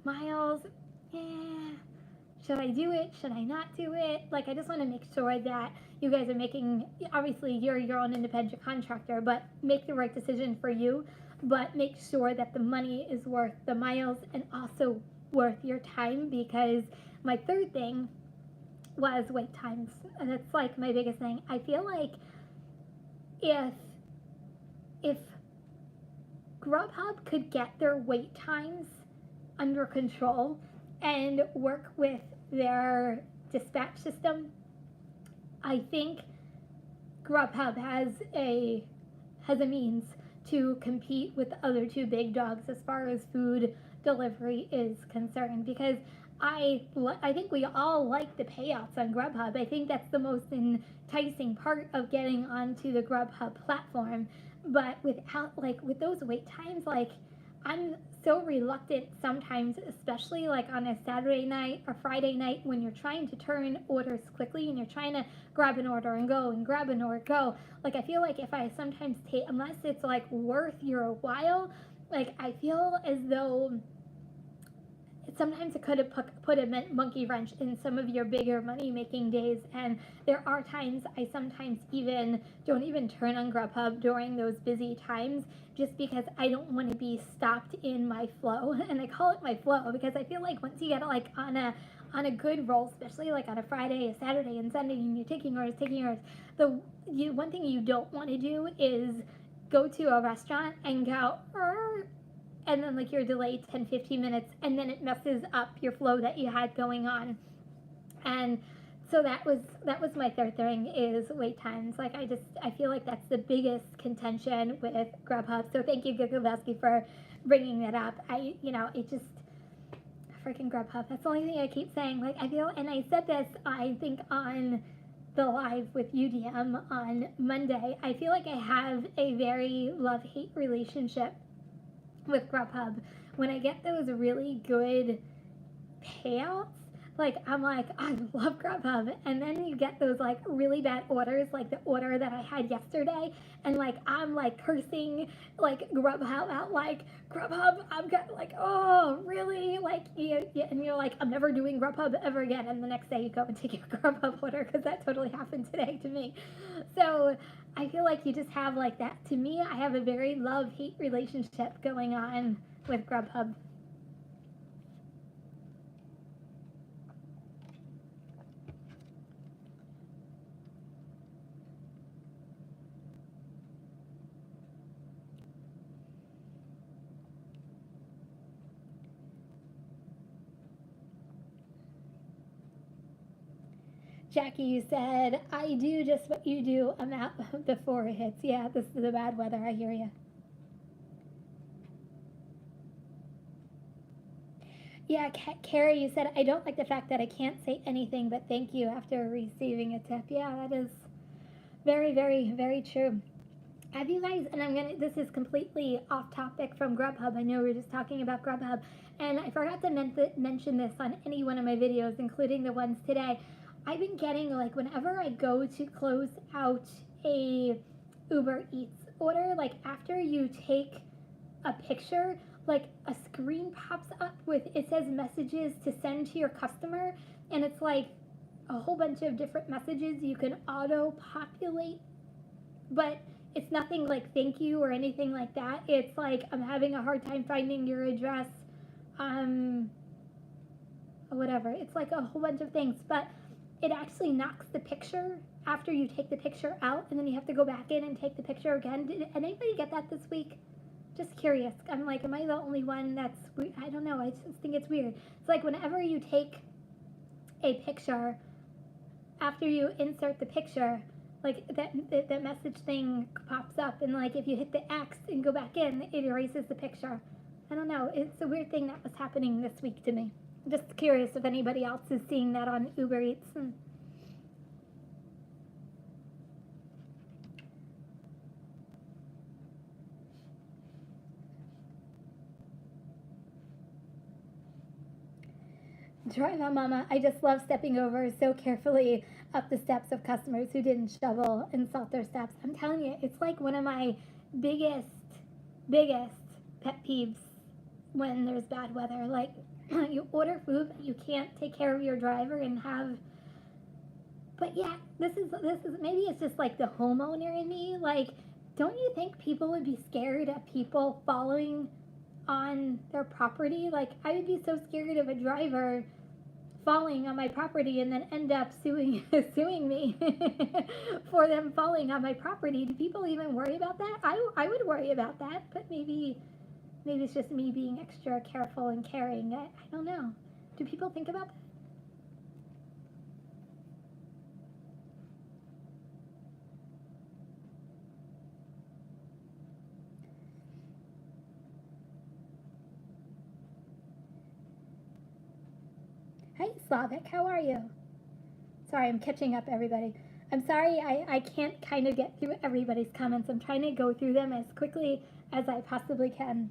Speaker 1: miles, yeah, should I do it? Should I not do it? Like, I just want to make sure that you guys are making, obviously you're your own independent contractor, but make the right decision for you, but make sure that the money is worth the miles and also worth your time. Because my third thing was wait times. And it's like my biggest thing. I feel like if Grubhub could get their wait times under control and work with their dispatch system, I think Grubhub has a means to compete with the other two big dogs as far as food delivery is concerned. Because I think we all like the payouts on Grubhub. I think that's the most enticing part of getting onto the Grubhub platform. But with those wait times, like I'm so reluctant sometimes, especially like on a Saturday night or Friday night when you're trying to turn orders quickly and you're trying to grab an order and go and grab an order go. Like I feel like if I sometimes take, unless it's like worth your while, like I feel as though sometimes it could have put a monkey wrench in some of your bigger money making days. And there are times I sometimes don't even turn on Grubhub during those busy times, just because I don't want to be stopped in my flow. And I call it my flow because I feel like once you get like on a good roll, especially like on a Friday, a Saturday, and Sunday, and you're taking orders, one thing you don't want to do is go to a restaurant and go, and then like you're delayed 10-15 minutes, and then it messes up your flow that you had going on. And so that was my third thing, is wait times. Like I feel like that's the biggest contention with Grubhub. So thank you, Gugulowski, for bringing that up. It just freaking Grubhub. That's the only thing I keep saying. Like I feel, and I said this I think on the live with UDM on Monday. I feel like I have a very love-hate relationship with Grubhub. When I get those really good payouts, like I'm like, I love Grubhub, and then you get those like really bad orders, like the order that I had yesterday, and like I'm like cursing like Grubhub out, like Grubhub, I'm got like, oh really, like and you're like, I'm never doing Grubhub ever again, and the next day you go and take your Grubhub order, because that totally happened today to me. So I feel like you just have like that. To me, I have a very love-hate relationship going on with Grubhub. Jackie, you said, I do just what you do. I'm out before it hits. Yeah, this is the bad weather. I hear you. Yeah, Carrie, you said, I don't like the fact that I can't say anything but thank you after receiving a tip. Yeah, that is very, very, very true. Have you guys, and this is completely off topic from Grubhub. I know we were just talking about Grubhub, and I forgot to mention this on any one of my videos, including the ones today. I've been getting, like, whenever I go to close out a Uber Eats order, like, after you take a picture, like, a screen pops up with, it says messages to send to your customer, and it's like a whole bunch of different messages you can auto-populate, but it's nothing like thank you or anything like that. It's like, I'm having a hard time finding your address, whatever. It's like a whole bunch of things, but it actually knocks the picture after you take the picture out, and then you have to go back in and take the picture again. Did anybody get that this week? Just curious. I'm like, am I the only one that's weird? I don't know. I just think it's weird. It's like whenever you take a picture, after you insert the picture, like that message thing pops up, and like if you hit the X and go back in, it erases the picture. I don't know. It's a weird thing that was happening this week to me. I'm just curious if anybody else is seeing that on Uber Eats. Drive on, Mama. I just love stepping over so carefully up the steps of customers who didn't shovel and salt their steps. I'm telling you, it's like one of my biggest pet peeves when there's bad weather. Like, you order food, but you can't take care of your driver and have. But yeah, this is maybe it's just like the homeowner in me. Like, don't you think people would be scared of people following on their property? Like, I would be so scared of a driver falling on my property and then end up suing me for them falling on my property. Do people even worry about that? I would worry about that, but maybe it's just me being extra careful and caring. I don't know. Do people think about that? Hi, Slavic. How are you? Sorry, I'm catching up, everybody. I'm sorry I can't kind of get through everybody's comments. I'm trying to go through them as quickly as I possibly can.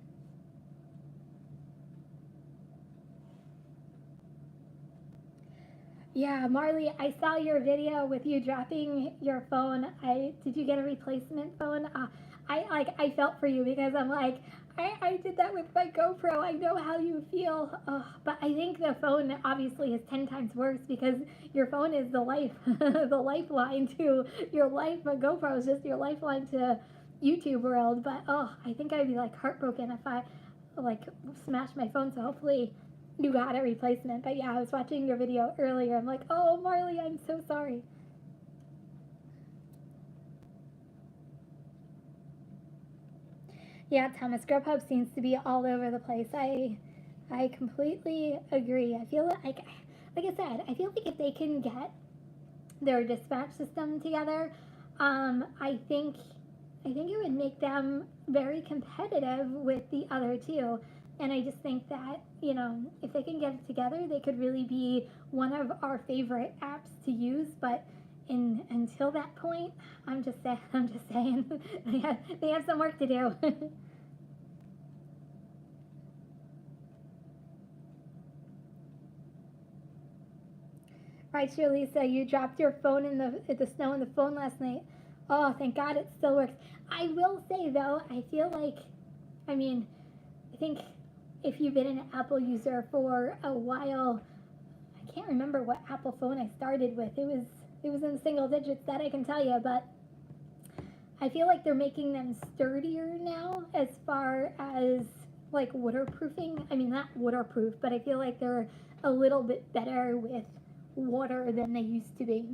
Speaker 1: Yeah, Marley, I saw your video with you dropping your phone. Did you get a replacement phone? I felt for you because I'm like, I did that with my GoPro. I know how you feel. But I think the phone obviously is 10 times worse because your phone is the the lifeline to your life. But GoPro is just your lifeline to YouTube world. But I think I'd be like heartbroken if I like smashed my phone. So hopefully you got a replacement. But yeah, I was watching your video earlier. I'm like, oh, Marley, I'm so sorry. Yeah, Thomas, Grubhub seems to be all over the place. I completely agree. I feel like I said, I feel like if they can get their dispatch system together, I think it would make them very competitive with the other two. And I just think that, you know, if they can get it together, they could really be one of our favorite apps to use. But until that point, I'm just saying they have some work to do. Right, Lisa, you dropped your phone in the snow in the phone last night. Oh, thank God it still works. I will say though, I feel like, I mean, I think if you've been an Apple user for a while, I can't remember what Apple phone I started with. It was in single digits, that I can tell you, but I feel like they're making them sturdier now as far as like waterproofing. I mean, not waterproof, but I feel like they're a little bit better with water than they used to be.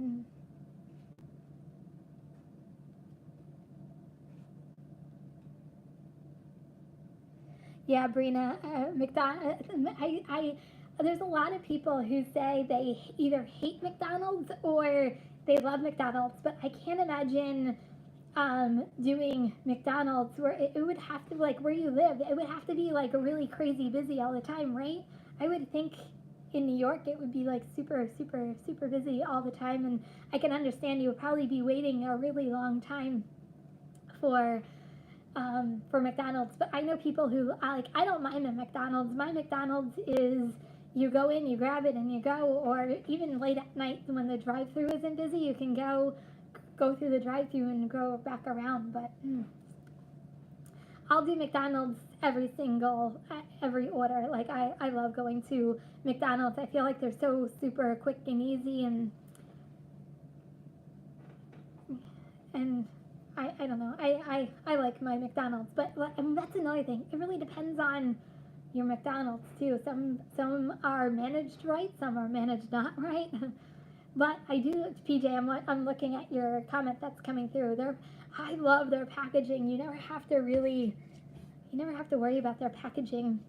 Speaker 1: Yeah, Brina, there's a lot of people who say they either hate McDonald's or they love McDonald's, but I can't imagine doing McDonald's where it would have to, like, where you live, it would have to be like really crazy busy all the time, right? I would think in New York it would be like super, super, super busy all the time, and I can understand you would probably be waiting a really long time for McDonald's. But I know people who, like, I don't mind a McDonald's. My McDonald's is you go in, you grab it, and you go. Or even late at night when the drive-thru isn't busy, you can go through the drive-thru and go back around. But I'll do McDonald's every order. Like, I love going to McDonald's. I feel like they're so super quick and easy, and I don't know. I like my McDonald's, but that's another thing. It really depends on your McDonald's too. Some are managed right, some are managed not right. But I do, PJ, I'm looking at your comment that's coming through. I love their packaging. You never have to worry about their packaging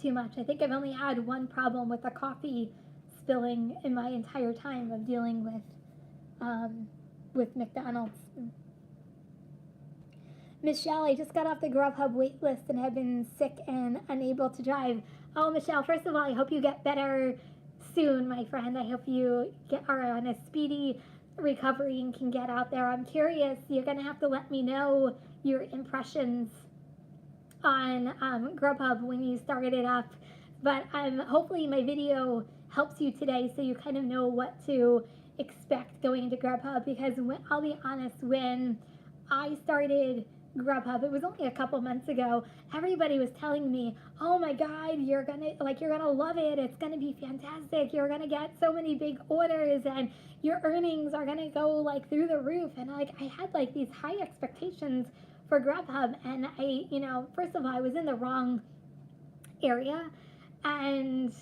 Speaker 1: too much. I think I've only had one problem with the coffee spilling in my entire time of dealing with McDonald's. Michelle, I just got off the Grubhub wait list and have been sick and unable to drive. Oh, Michelle, first of all, I hope you get better soon, my friend. I hope you are on a speedy recovery and can get out there. I'm curious, you're going to have to let me know your impressions on Grubhub when you started it up. But hopefully my video helps you today so you kind of know what to expect going into Grubhub, because I'll be honest, when I started Grubhub, it was only a couple months ago, everybody was telling me, oh my God, you're gonna love it, it's gonna be fantastic, you're gonna get so many big orders and your earnings are gonna go like through the roof. And I had like these high expectations for Grubhub, and first of all, I was in the wrong area, and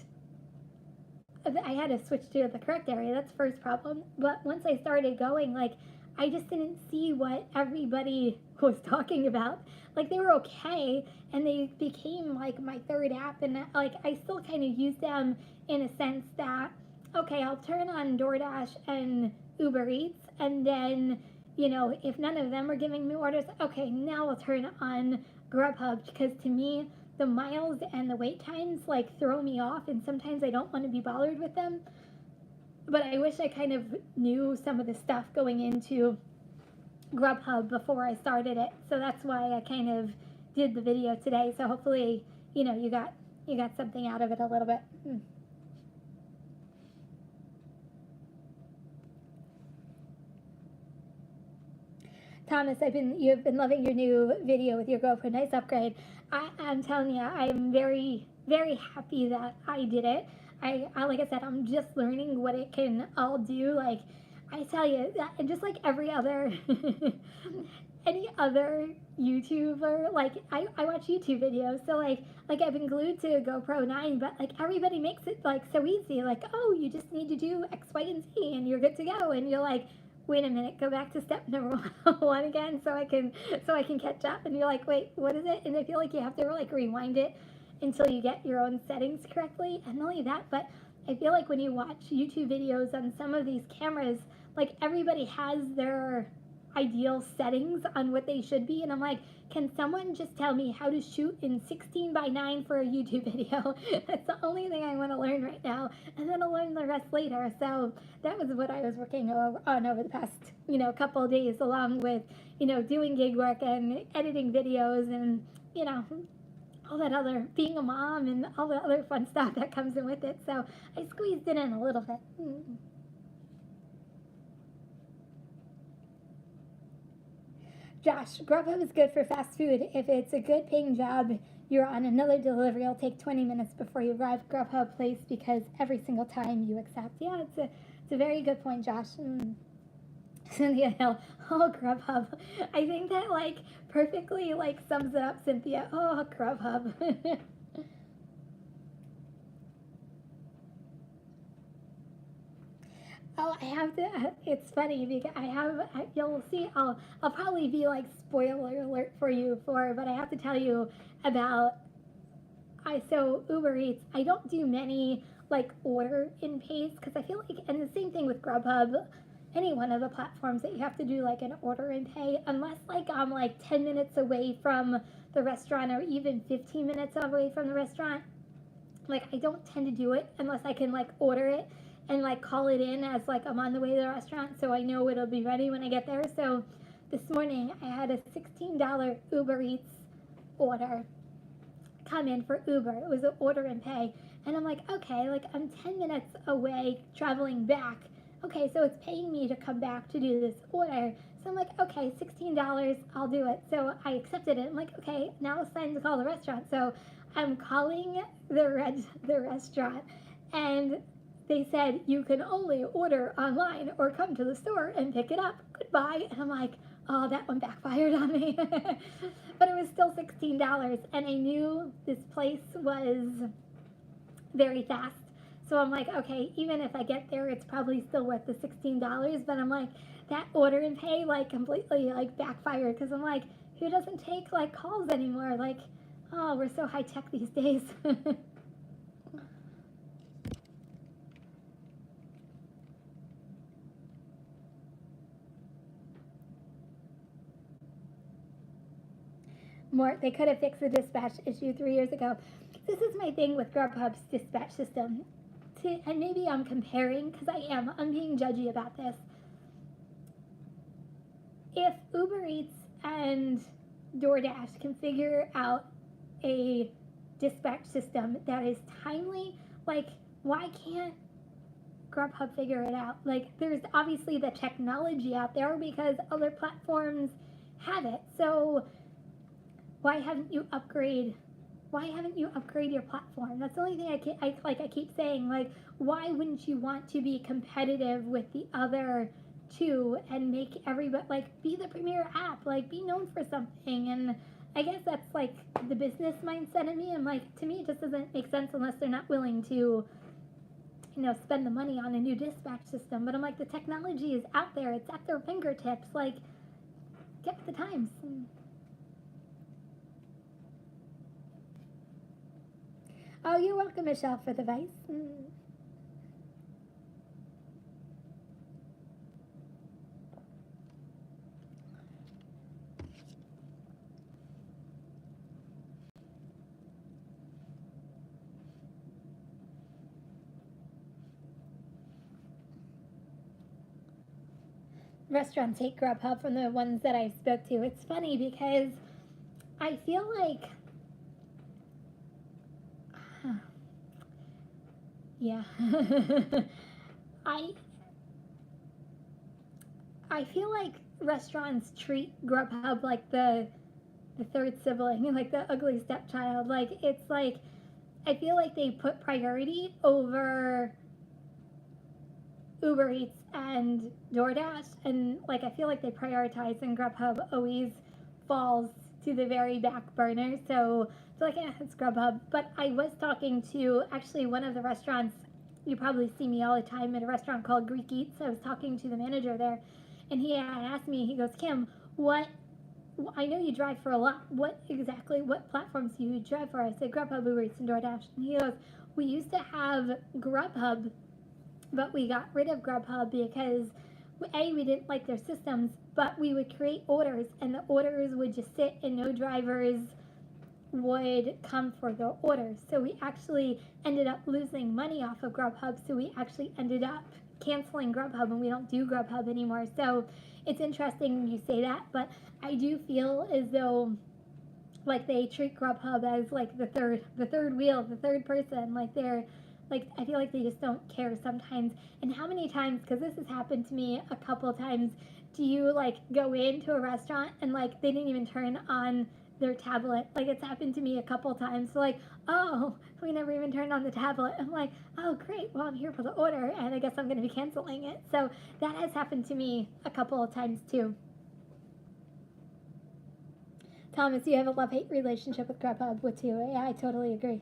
Speaker 1: I had to switch to the correct area. That's the first problem. But once I started going, like, I just didn't see what everybody was talking about. Like, they were okay, and they became like my third app, and like I still kind of use them in a sense that, okay, I'll turn on Doordash and Uber Eats, and then if none of them are giving me orders, okay, now I'll turn on Grubhub, because to me the miles and the wait times like throw me off, and sometimes I don't want to be bothered with them. But I wish I kind of knew some of the stuff going into Grubhub before I started it. So that's why I kind of did the video today. So hopefully, you got something out of it a little bit. Thomas, you've been loving your new video with your GoPro. Nice upgrade. I'm telling you, I'm very, very happy that I did it. I like I said, I'm just learning what it can all do. Like, I tell you, just like every other any other YouTuber, like I watch YouTube videos, so like I've been glued to GoPro 9, but like everybody makes it like so easy, like, oh, you just need to do X, Y, and Z and you're good to go, and you're like, wait a minute, go back to step number one again so I can catch up, and you're like, wait, what is it? And I feel like you have to like rewind it until you get your own settings correctly. And not only that, but I feel like when you watch YouTube videos on some of these cameras, like everybody has their ideal settings on what they should be, and I'm like, can someone just tell me how to shoot in 16:9 for a YouTube video? That's the only thing I want to learn right now, and then I'll learn the rest later. So that was what I was working on over the past couple of days, along with doing gig work and editing videos, and all that other, being a mom and all the other fun stuff that comes in with it. So I squeezed it in a little bit. Josh, Grubhub is good for fast food. If it's a good paying job, you're on another delivery, it'll take 20 minutes before you arrive at Grubhub place, because every single time you accept. Yeah, it's a very good point, Josh. Cynthia Hill. Oh, Grubhub. I think that like perfectly like sums it up, Cynthia. Oh, Grubhub. Oh, I have to. It's funny because I have. You'll see. I'll probably be like spoiler alert for you but I have to tell you about. So Uber Eats. I don't do many like order in pays because I feel like, and the same thing with Grubhub. Any one of the platforms that you have to do like an order and pay, unless like I'm like 10 minutes away from the restaurant or even 15 minutes away from the restaurant. Like I don't tend to do it unless I can like order it and like call it in as like I'm on the way to the restaurant so I know it'll be ready when I get there. So this morning I had a $16 Uber Eats order come in for Uber. It was an order and pay. And I'm like, okay, like I'm 10 minutes away traveling back. Okay, so it's paying me to come back to do this order. So I'm like, okay, $16, I'll do it. So I accepted it. I'm like, okay, now it's time to call the restaurant. So I'm calling the restaurant, and they said you can only order online or come to the store and pick it up. Goodbye. And I'm like, oh, that one backfired on me. But it was still $16, and I knew this place was very fast. So I'm like, okay, even if I get there, it's probably still worth the $16. But I'm like, that order and pay like completely like backfired because I'm like, who doesn't take like calls anymore? Like, oh, we're so high tech these days. More, they could have fixed the dispatch issue 3 years ago. This is my thing with Grubhub's dispatch system. And maybe I'm comparing because I'm being judgy about this. If Uber Eats and Doordash can figure out a dispatch system that is timely, like why can't Grubhub figure it out? Like there's obviously the technology out there because other platforms have it. So why haven't you upgrade your platform? That's the only thing I keep saying, like, why wouldn't you want to be competitive with the other two and make everybody, like, be the premier app, like, be known for something? And I guess that's, like, the business mindset in me. And, like, to me, it just doesn't make sense unless they're not willing to, spend the money on a new dispatch system. But I'm like, the technology is out there. It's at their fingertips. Like, get with the times. Oh, you're welcome, Michelle, for the advice. Restaurants hate Grubhub from the ones that I spoke to. It's funny because I feel like, yeah, I feel like restaurants treat Grubhub like the third sibling, like the ugly stepchild. Like it's like I feel like they put priority over Uber Eats and DoorDash, and like I feel like they prioritize, and Grubhub always falls to the very back burner. So it's like, it's Grubhub. But I was talking to actually one of the restaurants. You probably see me all the time at a restaurant called Greek Eats. I was talking to the manager there, and he had asked me. He goes, Kim, I know you drive for a lot. What platforms do you drive for? I said Grubhub, Uber Eats, and DoorDash. And he goes, we used to have Grubhub, but we got rid of Grubhub because we didn't like their systems, but we would create orders, and the orders would just sit, and no drivers would come for the orders. So we actually ended up losing money off of Grubhub. So we actually ended up canceling Grubhub, and we don't do Grubhub anymore. So it's interesting you say that, but I do feel as though like they treat Grubhub as like the third wheel, the third person. Like they're like, I feel like they just don't care sometimes. And how many times, because this has happened to me a couple times, do you like go into a restaurant and like they didn't even turn on their tablet. Like, it's happened to me a couple times. So like, oh, we never even turned on the tablet. I'm like, oh great, well I'm here for the order and I guess I'm going to be canceling it. So that has happened to me a couple of times too. Thomas, you have a love-hate relationship with Grubhub with you. Yeah, I totally agree.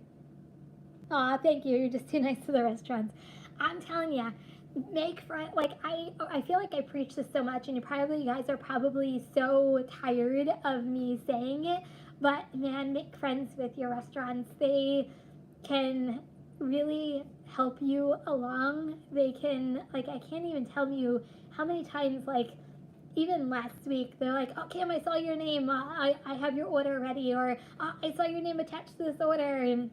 Speaker 1: Aw, thank you. You're just too nice to the restaurants. I'm telling you, make friends. Like, I feel like I preach this so much, and you guys are probably so tired of me saying it, but man, make friends with your restaurants. They can really help you along. They can, like, I can't even tell you how many times, like, even last week, they're like, oh, Cam, I saw your name. I have your order ready. Or I saw your name attached to this order, and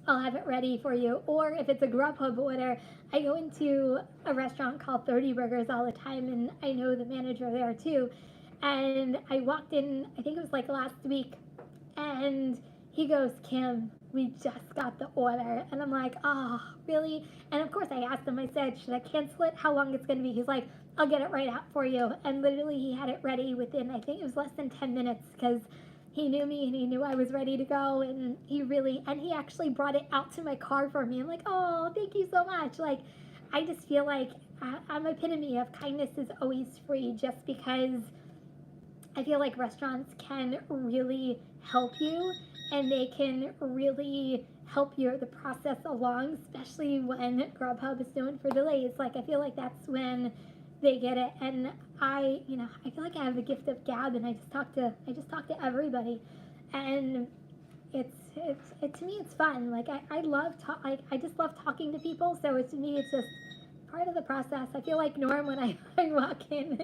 Speaker 1: I'll have it ready for you. Or if it's a Grubhub order, I go into a restaurant called 30 Burgers all the time, and I know the manager there too. And I walked in, I think it was like last week, and he goes, Kim, we just got the order. And I'm like, oh, really? And of course I asked him, I said, should I cancel it? How long it's going to be? He's like, I'll get it right out for you. And literally he had it ready within, I think it was less than 10 minutes, because he knew me and he knew I was ready to go. And he actually brought it out to my car for me. I'm like, oh, thank you so much. Like, I just feel like I'm epitome of kindness is always free, just because I feel like restaurants can really help you, and they can really help the process along, especially when Grubhub is known for delays. Like, I feel like that's when they get it. And I feel like I have the gift of gab, and I just talk to everybody, and it's to me it's fun. Like, I just love talking to people. So to me it's just part of the process. I feel like Norm when I walk in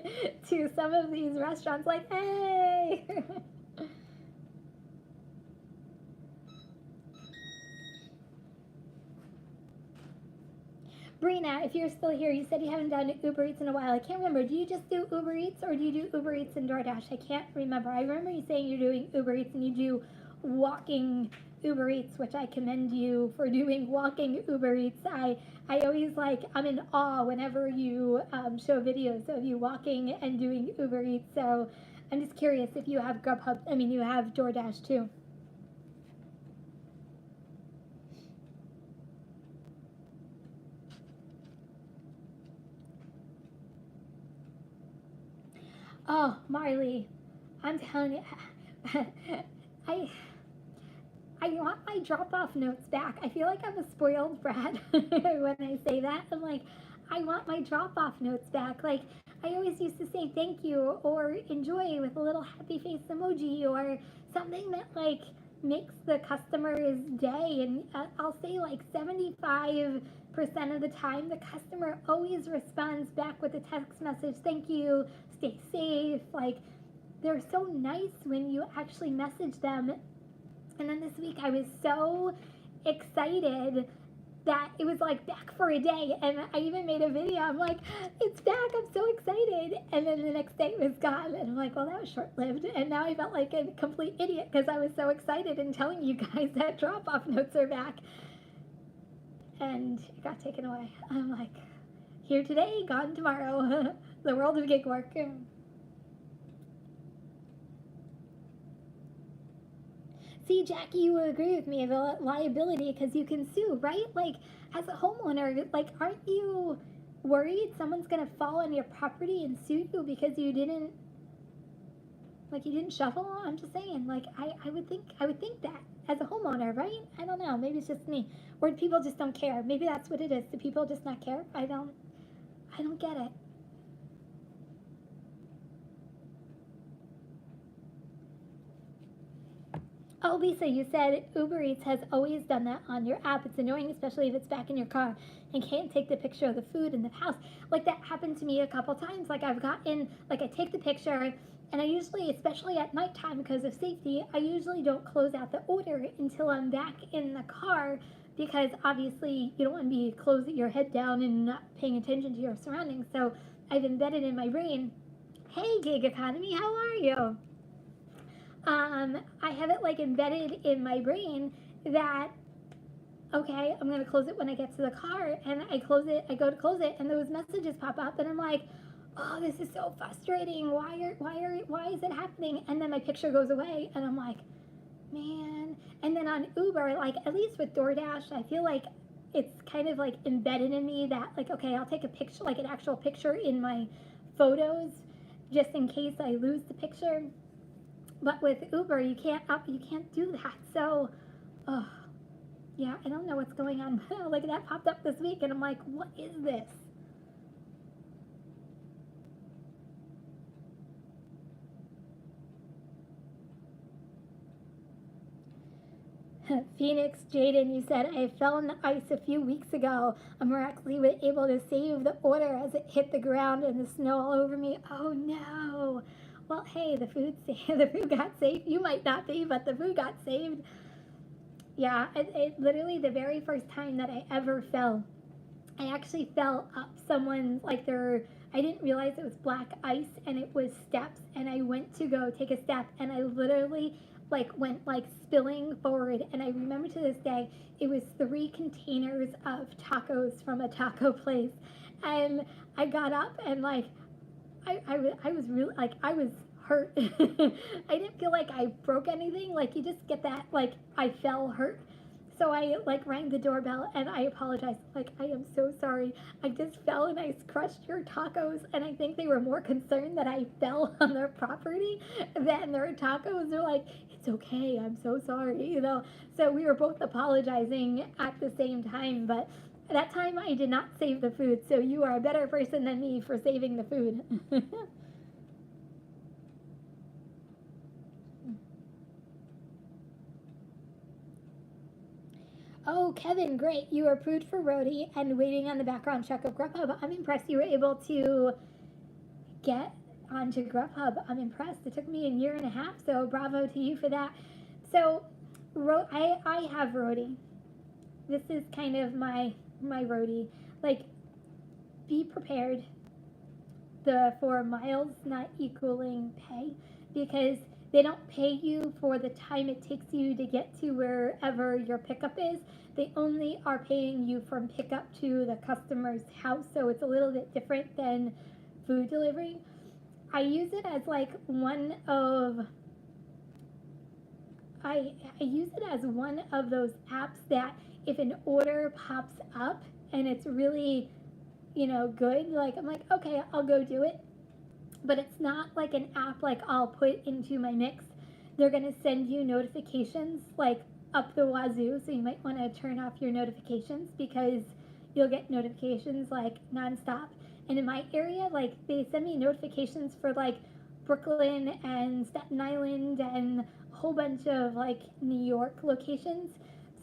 Speaker 1: to some of these restaurants, like, hey. Brina, if you're still here, you said you haven't done Uber Eats in a while. I can't remember. Do you just do Uber Eats, or do you do Uber Eats and Doordash? I can't remember. I remember you saying you're doing Uber Eats and you do walking Uber Eats, which I commend you for doing walking Uber Eats. I always I'm in awe whenever you show videos of you walking and doing Uber Eats. So I'm just curious if you have you have Doordash too. Oh, Marley, I'm telling you, I want my drop-off notes back. I feel like I'm a spoiled brat when I say that. I'm like, I want my drop-off notes back. Like, I always used to say thank you or enjoy with a little happy face emoji or something that, like, makes the customer's day. And I'll say, like, 75% of the time, the customer always responds back with a text message, thank you, stay safe. Like, they're so nice when you actually message them. And then this week I was so excited that it was like back for a day, and I even made a video. I'm like, it's back, I'm so excited. And then the next day it was gone, and I'm like, well, that was short-lived. And now I felt like a complete idiot because I was so excited and telling you guys that drop-off notes are back, and it got taken away. I'm like, here today, gone tomorrow. The world of gig work. See, Jackie, you would agree with me, the liability, because you can sue, right? Like, as a homeowner, like, aren't you worried someone's going to fall on your property and sue you because you didn't shuffle? I'm just saying, like, I would think that as a homeowner, right? I don't know, maybe it's just me. Or people just don't care. Maybe that's what it is. Do people just not care? I don't get it. Oh, Lisa, you said Uber Eats has always done that on your app. It's annoying, especially if it's back in your car and can't take the picture of the food in the house. Like, that happened to me a couple times. Like, I've gotten, like, I take the picture, and I usually, especially at nighttime because of safety, I usually don't close out the order until I'm back in the car, because obviously you don't want to be closing your head down and not paying attention to your surroundings. So I've embedded in my brain, hey, gig economy, how are you? I have it like embedded in my brain that, okay, I'm going to close it when I get to the car, and I close it, I go to close it, and those messages pop up, and I'm like, oh, this is so frustrating. Why is it happening? And then my picture goes away, and I'm like, man. And then on Uber, like at least with DoorDash, I feel like it's kind of like embedded in me that like, okay, I'll take a picture, like an actual picture in my photos, just in case I lose the picture. But with Uber, you can't do that. So, oh, yeah, I don't know what's going on. Like that popped up this week, and I'm like, what is this? Phoenix Jaden, you said, I fell in the ice a few weeks ago. I miraculously was able to save the order as it hit the ground and the snow all over me. Oh no. Well, hey, the food got saved. You might not be, but the food got saved. Yeah, it literally the very first time that I ever fell, I actually fell up someone's, like I didn't realize it was black ice and it was steps, and I went to go take a step and I literally like went like spilling forward, and I remember to this day it was 3 containers of tacos from a taco place, and I got up and like I was really like I was hurt. I didn't feel like I broke anything, like you just get that like I fell hurt. So I like rang the doorbell and I apologized. Like, I am so sorry. I just fell and I crushed your tacos. And I think they were more concerned that I fell on their property than their tacos. They're like, it's okay. I'm so sorry. You know, so we were both apologizing at the same time. But that time I did not save the food. So you are a better person than me for saving the food. Oh, Kevin, great. You were approved for Rhodey and waiting on the background check of Grubhub. I'm impressed you were able to get onto Grubhub. I'm impressed. It took me a year and a half, so bravo to you for that. So, I have Rhodey. This is kind of my Rhodey. Like, be prepared for miles not equaling pay, because they don't pay you for the time it takes you to get to wherever your pickup is. They only are paying you from pickup to the customer's house, so it's a little bit different than food delivery. I use it as like one of I use it as one of those apps that if an order pops up and it's really, good, like I'm like, okay, I'll go do it. But it's not like an app like I'll put into my mix. They're going to send you notifications like up the wazoo, so you might want to turn off your notifications because you'll get notifications like nonstop. And in my area, like they send me notifications for like Brooklyn and Staten Island and a whole bunch of like New York locations.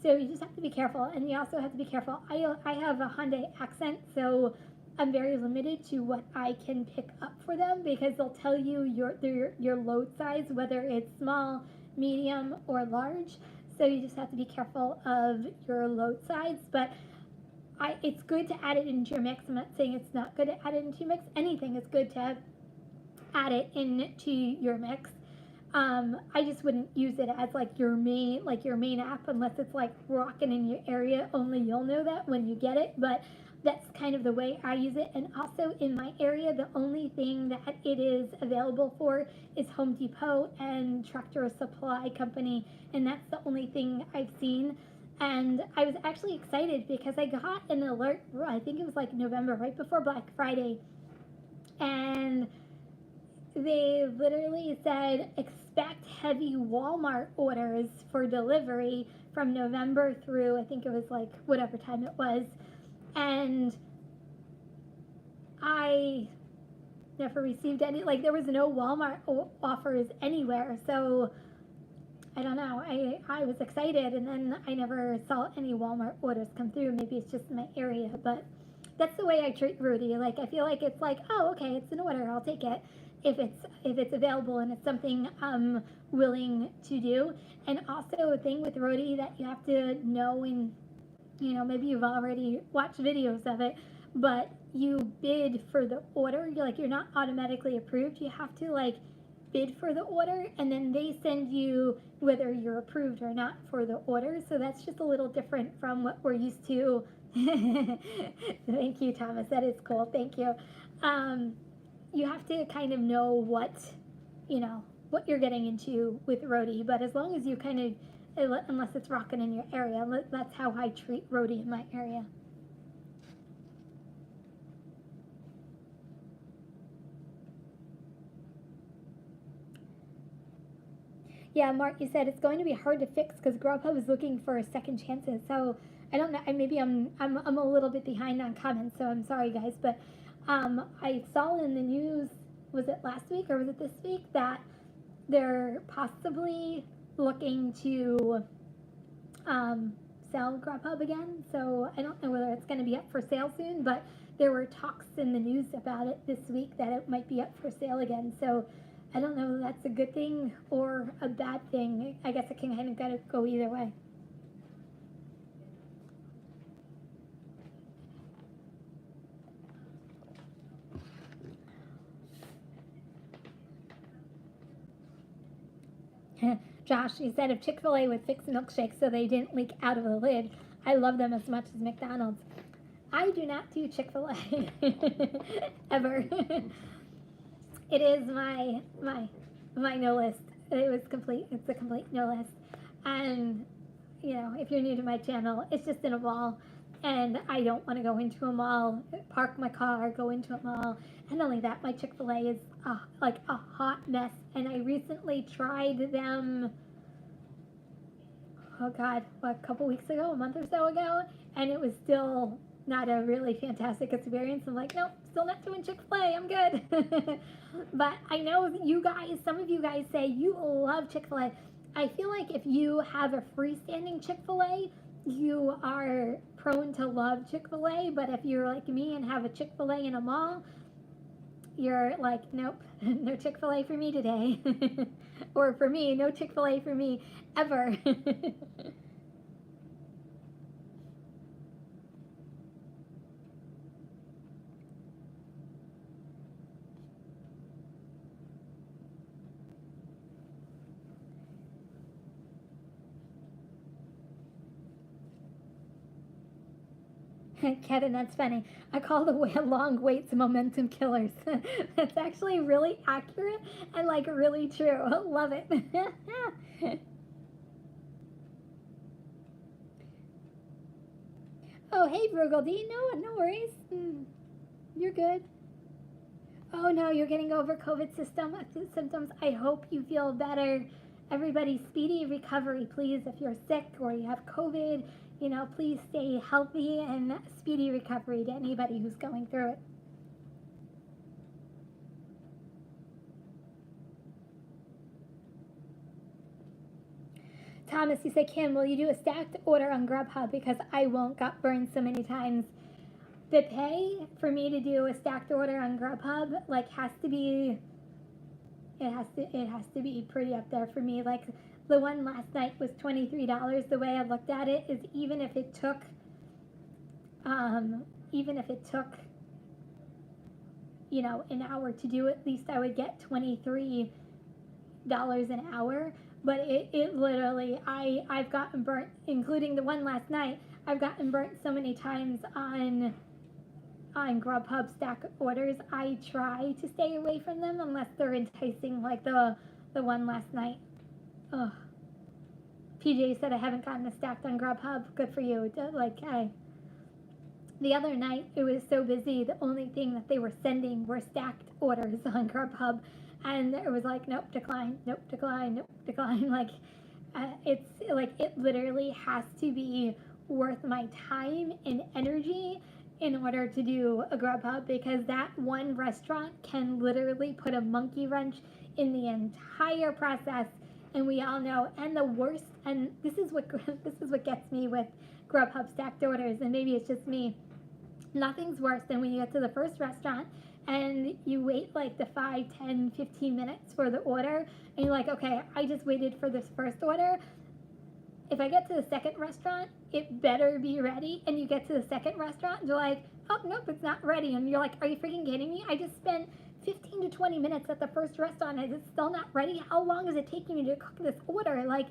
Speaker 1: So you just have to be careful, and you also have to be careful. I have a Hyundai Accent, so I'm very limited to what I can pick up for them because they'll tell you your load size, whether it's small, medium, or large. So you just have to be careful of your load size. But it's good to add it into your mix. I'm not saying it's not good to add it into your mix. Anything is good to add it into your mix. I just wouldn't use it as like your main app unless it's like rocking in your area. Only you'll know that when you get it. But that's kind of the way I use it. And also in my area, the only thing that it is available for is Home Depot and Tractor Supply Company, and that's the only thing I've seen. And I was actually excited because I got an alert, I think it was like November, right before Black Friday, and they literally said expect heavy Walmart orders for delivery from November through, I think it was like whatever time it was. And I never received any, like there was no Walmart offers anywhere. So I don't know. I was excited, and then I never saw any Walmart orders come through. Maybe it's just in my area, but that's the way I treat Rudy. Like I feel like it's like, oh, okay, it's an order, I'll take it if it's available and it's something I'm willing to do. And also a thing with Rudy that you have to know, and maybe you've already watched videos of it, but you bid for the order. You're not automatically approved. You have to like bid for the order, and then they send you whether you're approved or not for the order. So that's just a little different from what we're used to. Thank you, Thomas. That is cool. Thank you. you have to kind of know what, you know, what you're getting into with roadie. But as long as you kind of, unless it's rocking in your area, that's how I treat roadie in my area. Yeah, Mark, you said it's going to be hard to fix because Grubhub is looking for second chances. So I don't know. Maybe I'm a little bit behind on comments, so I'm sorry, guys. But I saw in the news, was it last week or was it this week, that they're possibly looking to sell Grubhub again. So I don't know whether it's going to be up for sale soon, but there were talks in the news about it this week that it might be up for sale again. So I don't know if that's a good thing or a bad thing. I guess it can kind of go either way. Josh, he said if Chick-fil-A would fix milkshakes so they didn't leak out of the lid, I love them as much as McDonald's. I do not do Chick-fil-A ever. It is my no list. It's a complete no list. And you know, if you're new to my channel, it's just in a mall, and I don't want to go into a mall, park my car, go into a mall. And not only that, my Chick-fil-A is like a hot mess. And I recently tried them, oh God, a couple weeks ago, a month or so ago, and it was still not a really fantastic experience. I'm like, nope, still not doing Chick-fil-A, I'm good. But I know you guys, some of you guys say you love Chick-fil-A. I feel like if you have a freestanding Chick-fil-A, you are prone to love Chick-fil-A. But if you're like me and have a Chick-fil-A in a mall, you're like, nope, no Chick-fil-A for me today. Or for me, no Chick-fil-A for me ever. Kevin, that's funny. I call the long waits momentum killers. That's actually really accurate and like really true. Love it. Oh, hey, Virgo D. No worries. You're good. Oh no, you're getting over COVID symptoms. I hope you feel better. Everybody, speedy recovery, please. If you're sick or you have COVID, you know, please stay healthy and speedy recovery to anybody who's going through it. Thomas, you say, Kim, will you do a stacked order on Grubhub because I won't, got burned so many times. The pay for me to do a stacked order on Grubhub like has to be pretty up there for me. Like the one last night was $23. The way I looked at it is even if it took you know, an hour to do, at least I would get $23 an hour. But it literally, I've gotten burnt, including the one last night. I've gotten burnt so many times on Grubhub stack orders. I try to stay away from them unless they're enticing, like the one last night. Ugh. PJ said I haven't gotten a stacked on Grubhub. Good for you. Like, the other night it was so busy. The only thing that they were sending were stacked orders on Grubhub, and it was like, nope, decline, nope, decline, nope, decline. Like, it's like it literally has to be worth my time and energy in order to do a Grubhub, because that one restaurant can literally put a monkey wrench in the entire process. And we all know, and the worst, and this is what gets me with Grubhub stacked orders, and maybe it's just me, nothing's worse than when you get to the first restaurant and you wait like the 5, 10, 15 minutes for the order, and you're like, okay, I just waited for this first order. If I get to the second restaurant, it better be ready. And you get to the second restaurant and you're like, oh, nope, it's not ready. And you're like, are you freaking kidding me? I just spent 15 to 20 minutes at the first restaurant and it's still not ready. How long is it taking me to cook this order? Like,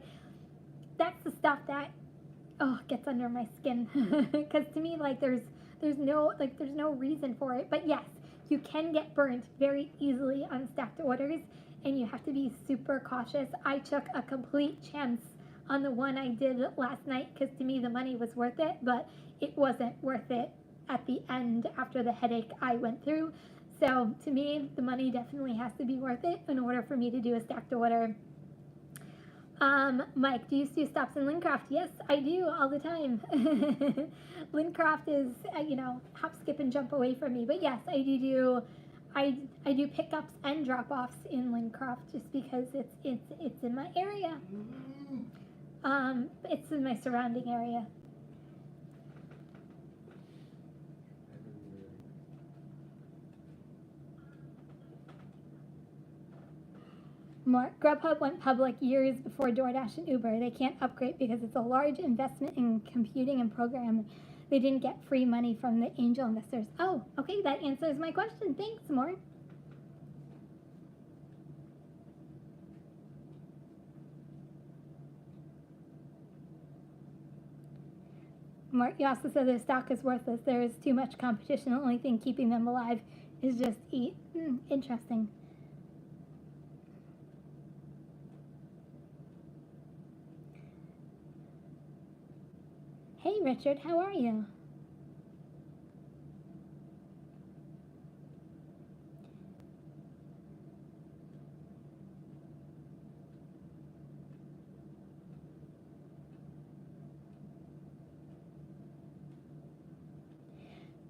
Speaker 1: that's the stuff that, gets under my skin. Because to me, like, there's no reason for it. But yes, you can get burnt very easily on stacked orders, and you have to be super cautious. I took a complete chance on the one I did last night because to me the money was worth it, but it wasn't worth it at the end after the headache I went through. So to me, the money definitely has to be worth it in order for me to do a stacked order. Mike, do you do stops in Lincroft? Yes, I do all the time. Lincroft is, hop, skip, and jump away from me. But yes, I do pickups and drop-offs in Lincroft just because it's in my area. It's in my surrounding area. Grubhub went public years before Doordash and Uber. They can't upgrade because it's a large investment in computing and programming. They didn't get free money from the angel investors. Oh, okay, that answers my question. Thanks, Mort. Mort, you also said their stock is worthless. There is too much competition. The only thing keeping them alive is just eat. Interesting. Hey, Richard, how are you?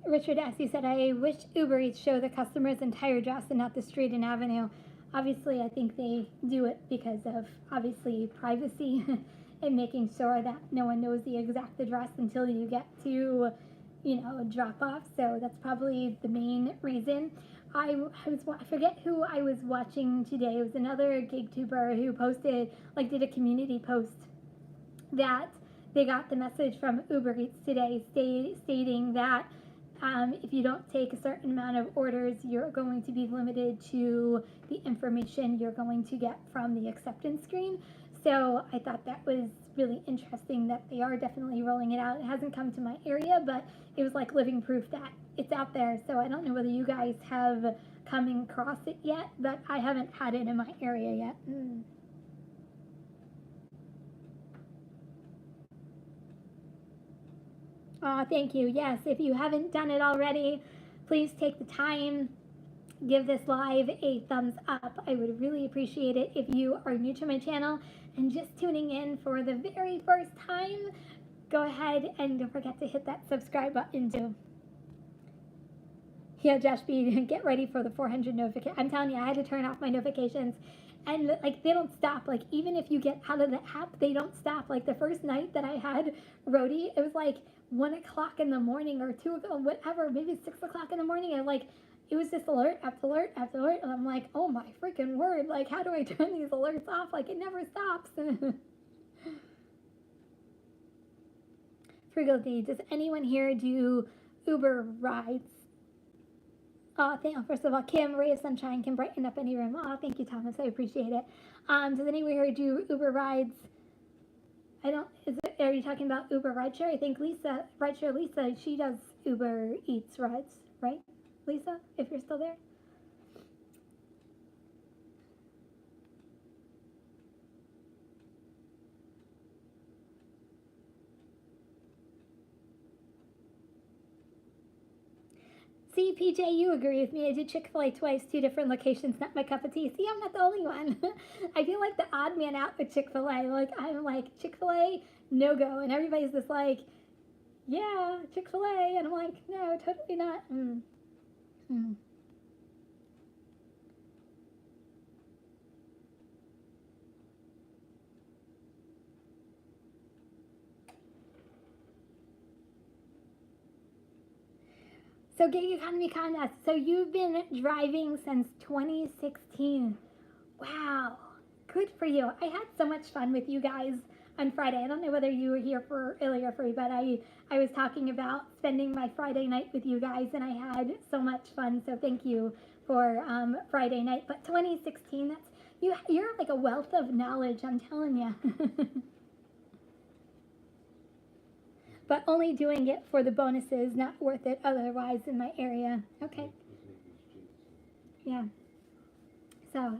Speaker 1: Richard S., you said, I wish Uber Eats show the customer's entire address and not the street and avenue. Obviously, I think they do it because of, obviously, privacy and making sure that no one knows the exact address until you get to, drop off. So that's probably the main reason. I forget who I was watching today. It was another gig tuber who posted, did a community post that they got the message from Uber Eats today stating that if you don't take a certain amount of orders, you're going to be limited to the information you're going to get from the acceptance screen. So I thought that was really interesting that they are definitely rolling it out. It hasn't come to my area, but it was like living proof that it's out there. So I don't know whether you guys have come across it yet, but I haven't had it in my area yet. Thank you. Yes, if you haven't done it already, please take the time, give this live a thumbs up. I would really appreciate it. If you are new to my channel and just tuning in for the very first time, go ahead and don't forget to hit that subscribe button too. Yeah, Josh B, get ready for the 400 notifications. I'm telling you, I had to turn off my notifications. And they don't stop. Even if you get out of the app, they don't stop. The first night that I had Rhodey, it was 1 o'clock in the morning or 2 o'clock, whatever, maybe 6 o'clock in the morning. And it was just alert after alert after alert. And I'm like, oh my freaking word. How do I turn these alerts off? It never stops. Frugal D, does anyone here do Uber rides? First of all, Kim, ray of sunshine can brighten up any room. Thank you, Thomas. I appreciate it. Does anyone here do Uber rides? Are you talking about Uber rideshare? I think rideshare Lisa, she does Uber Eats rides, right? Lisa, if you're still there? See, PJ, you agree with me. I did Chick-fil-A twice, 2 different locations, not my cup of tea. See, I'm not the only one. I feel like the odd man out with Chick-fil-A. I'm like, Chick-fil-A, no go. And everybody's just like, yeah, Chick-fil-A. And I'm like, no, totally not. So gig economy contest. So you've been driving since 2016. Wow, good for you. I had so much fun with you guys on Friday. I don't know whether you were here earlier for me, but I was talking about spending my Friday night with you guys, and I had so much fun. So thank you for Friday night. But 2016, you're like a wealth of knowledge. I'm telling you. But only doing it for the bonuses, not worth it otherwise in my area. Okay. Yeah. So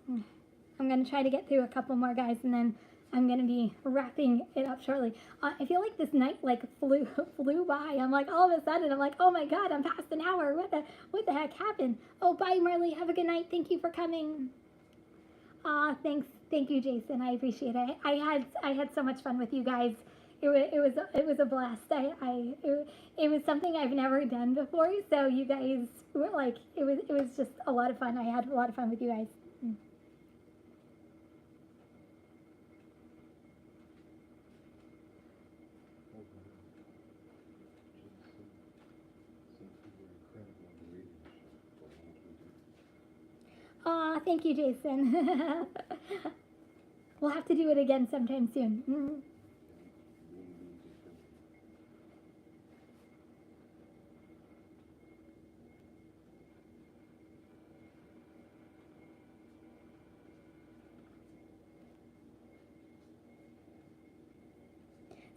Speaker 1: I'm going to try to get through a couple more, guys, and then I'm going to be wrapping it up shortly. I feel like this night like flew by. I'm like, all of a sudden, I'm like, oh my God, I'm past an hour. What the heck happened? Oh, bye, Marley. Have a good night. Thank you for coming. Thanks. Thank you, Jason. I appreciate it. I had so much fun with you guys. It was a blast. It was something I've never done before. So you guys were like, it was just a lot of fun. I had a lot of fun with you guys. Thank you, Jason. We'll have to do it again sometime soon.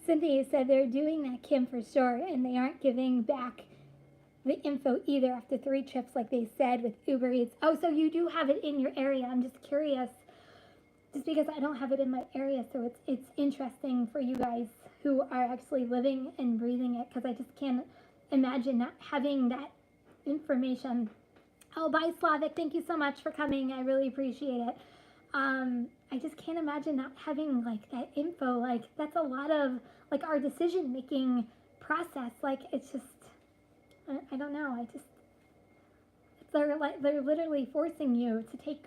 Speaker 1: Cynthia said they're doing that, Kim, for sure, and they aren't giving back the info either after 3 trips like they said with Uber Eats. Oh, so you do have it in your area. I'm just curious, just because I don't have it in my area, so it's interesting for you guys who are actually living and breathing it, because I just can't imagine not having that information. Oh, bye, Slavic. Thank you so much for coming. I really appreciate it. I just can't imagine not having like that info. Like that's a lot of like our decision making process. Like it's just, I don't know. They're literally forcing you to take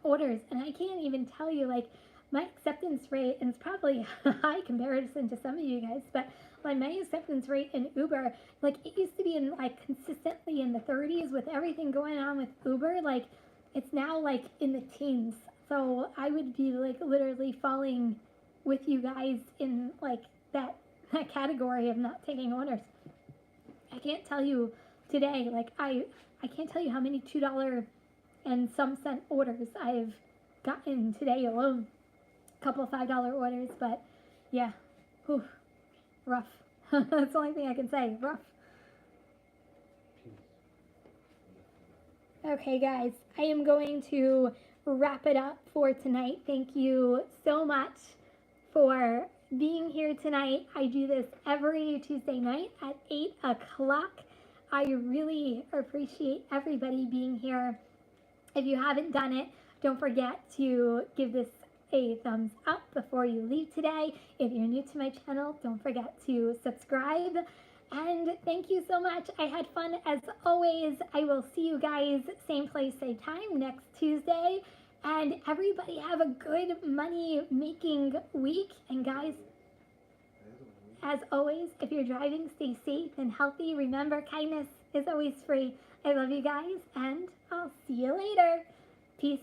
Speaker 1: orders, and I can't even tell you like my acceptance rate, and it's probably a high comparison to some of you guys, but like my acceptance rate in Uber, like it used to be in like consistently in the 30s with everything going on with Uber. Like it's now like in the teens. So I would be like literally falling with you guys in like that category of not taking orders. I can't tell you today, like I can't tell you how many $2 and some cent orders I've gotten today alone. A couple of $5 orders, but yeah, whew, rough. That's the only thing I can say, rough. Okay, guys, I am going to wrap it up for tonight. Thank you so much for being here tonight. I do this every Tuesday night at 8 o'clock. I really appreciate everybody being here. If you haven't done it, don't forget to give this a thumbs up before you leave today. If you're new to my channel, don't forget to subscribe. And thank you so much. I had fun as always. I will see you guys same place, same time next Tuesday. And everybody have a good money making week. And guys, as always, if you're driving, stay safe and healthy. Remember, kindness is always free. I love you guys, and I'll see you later. Peace.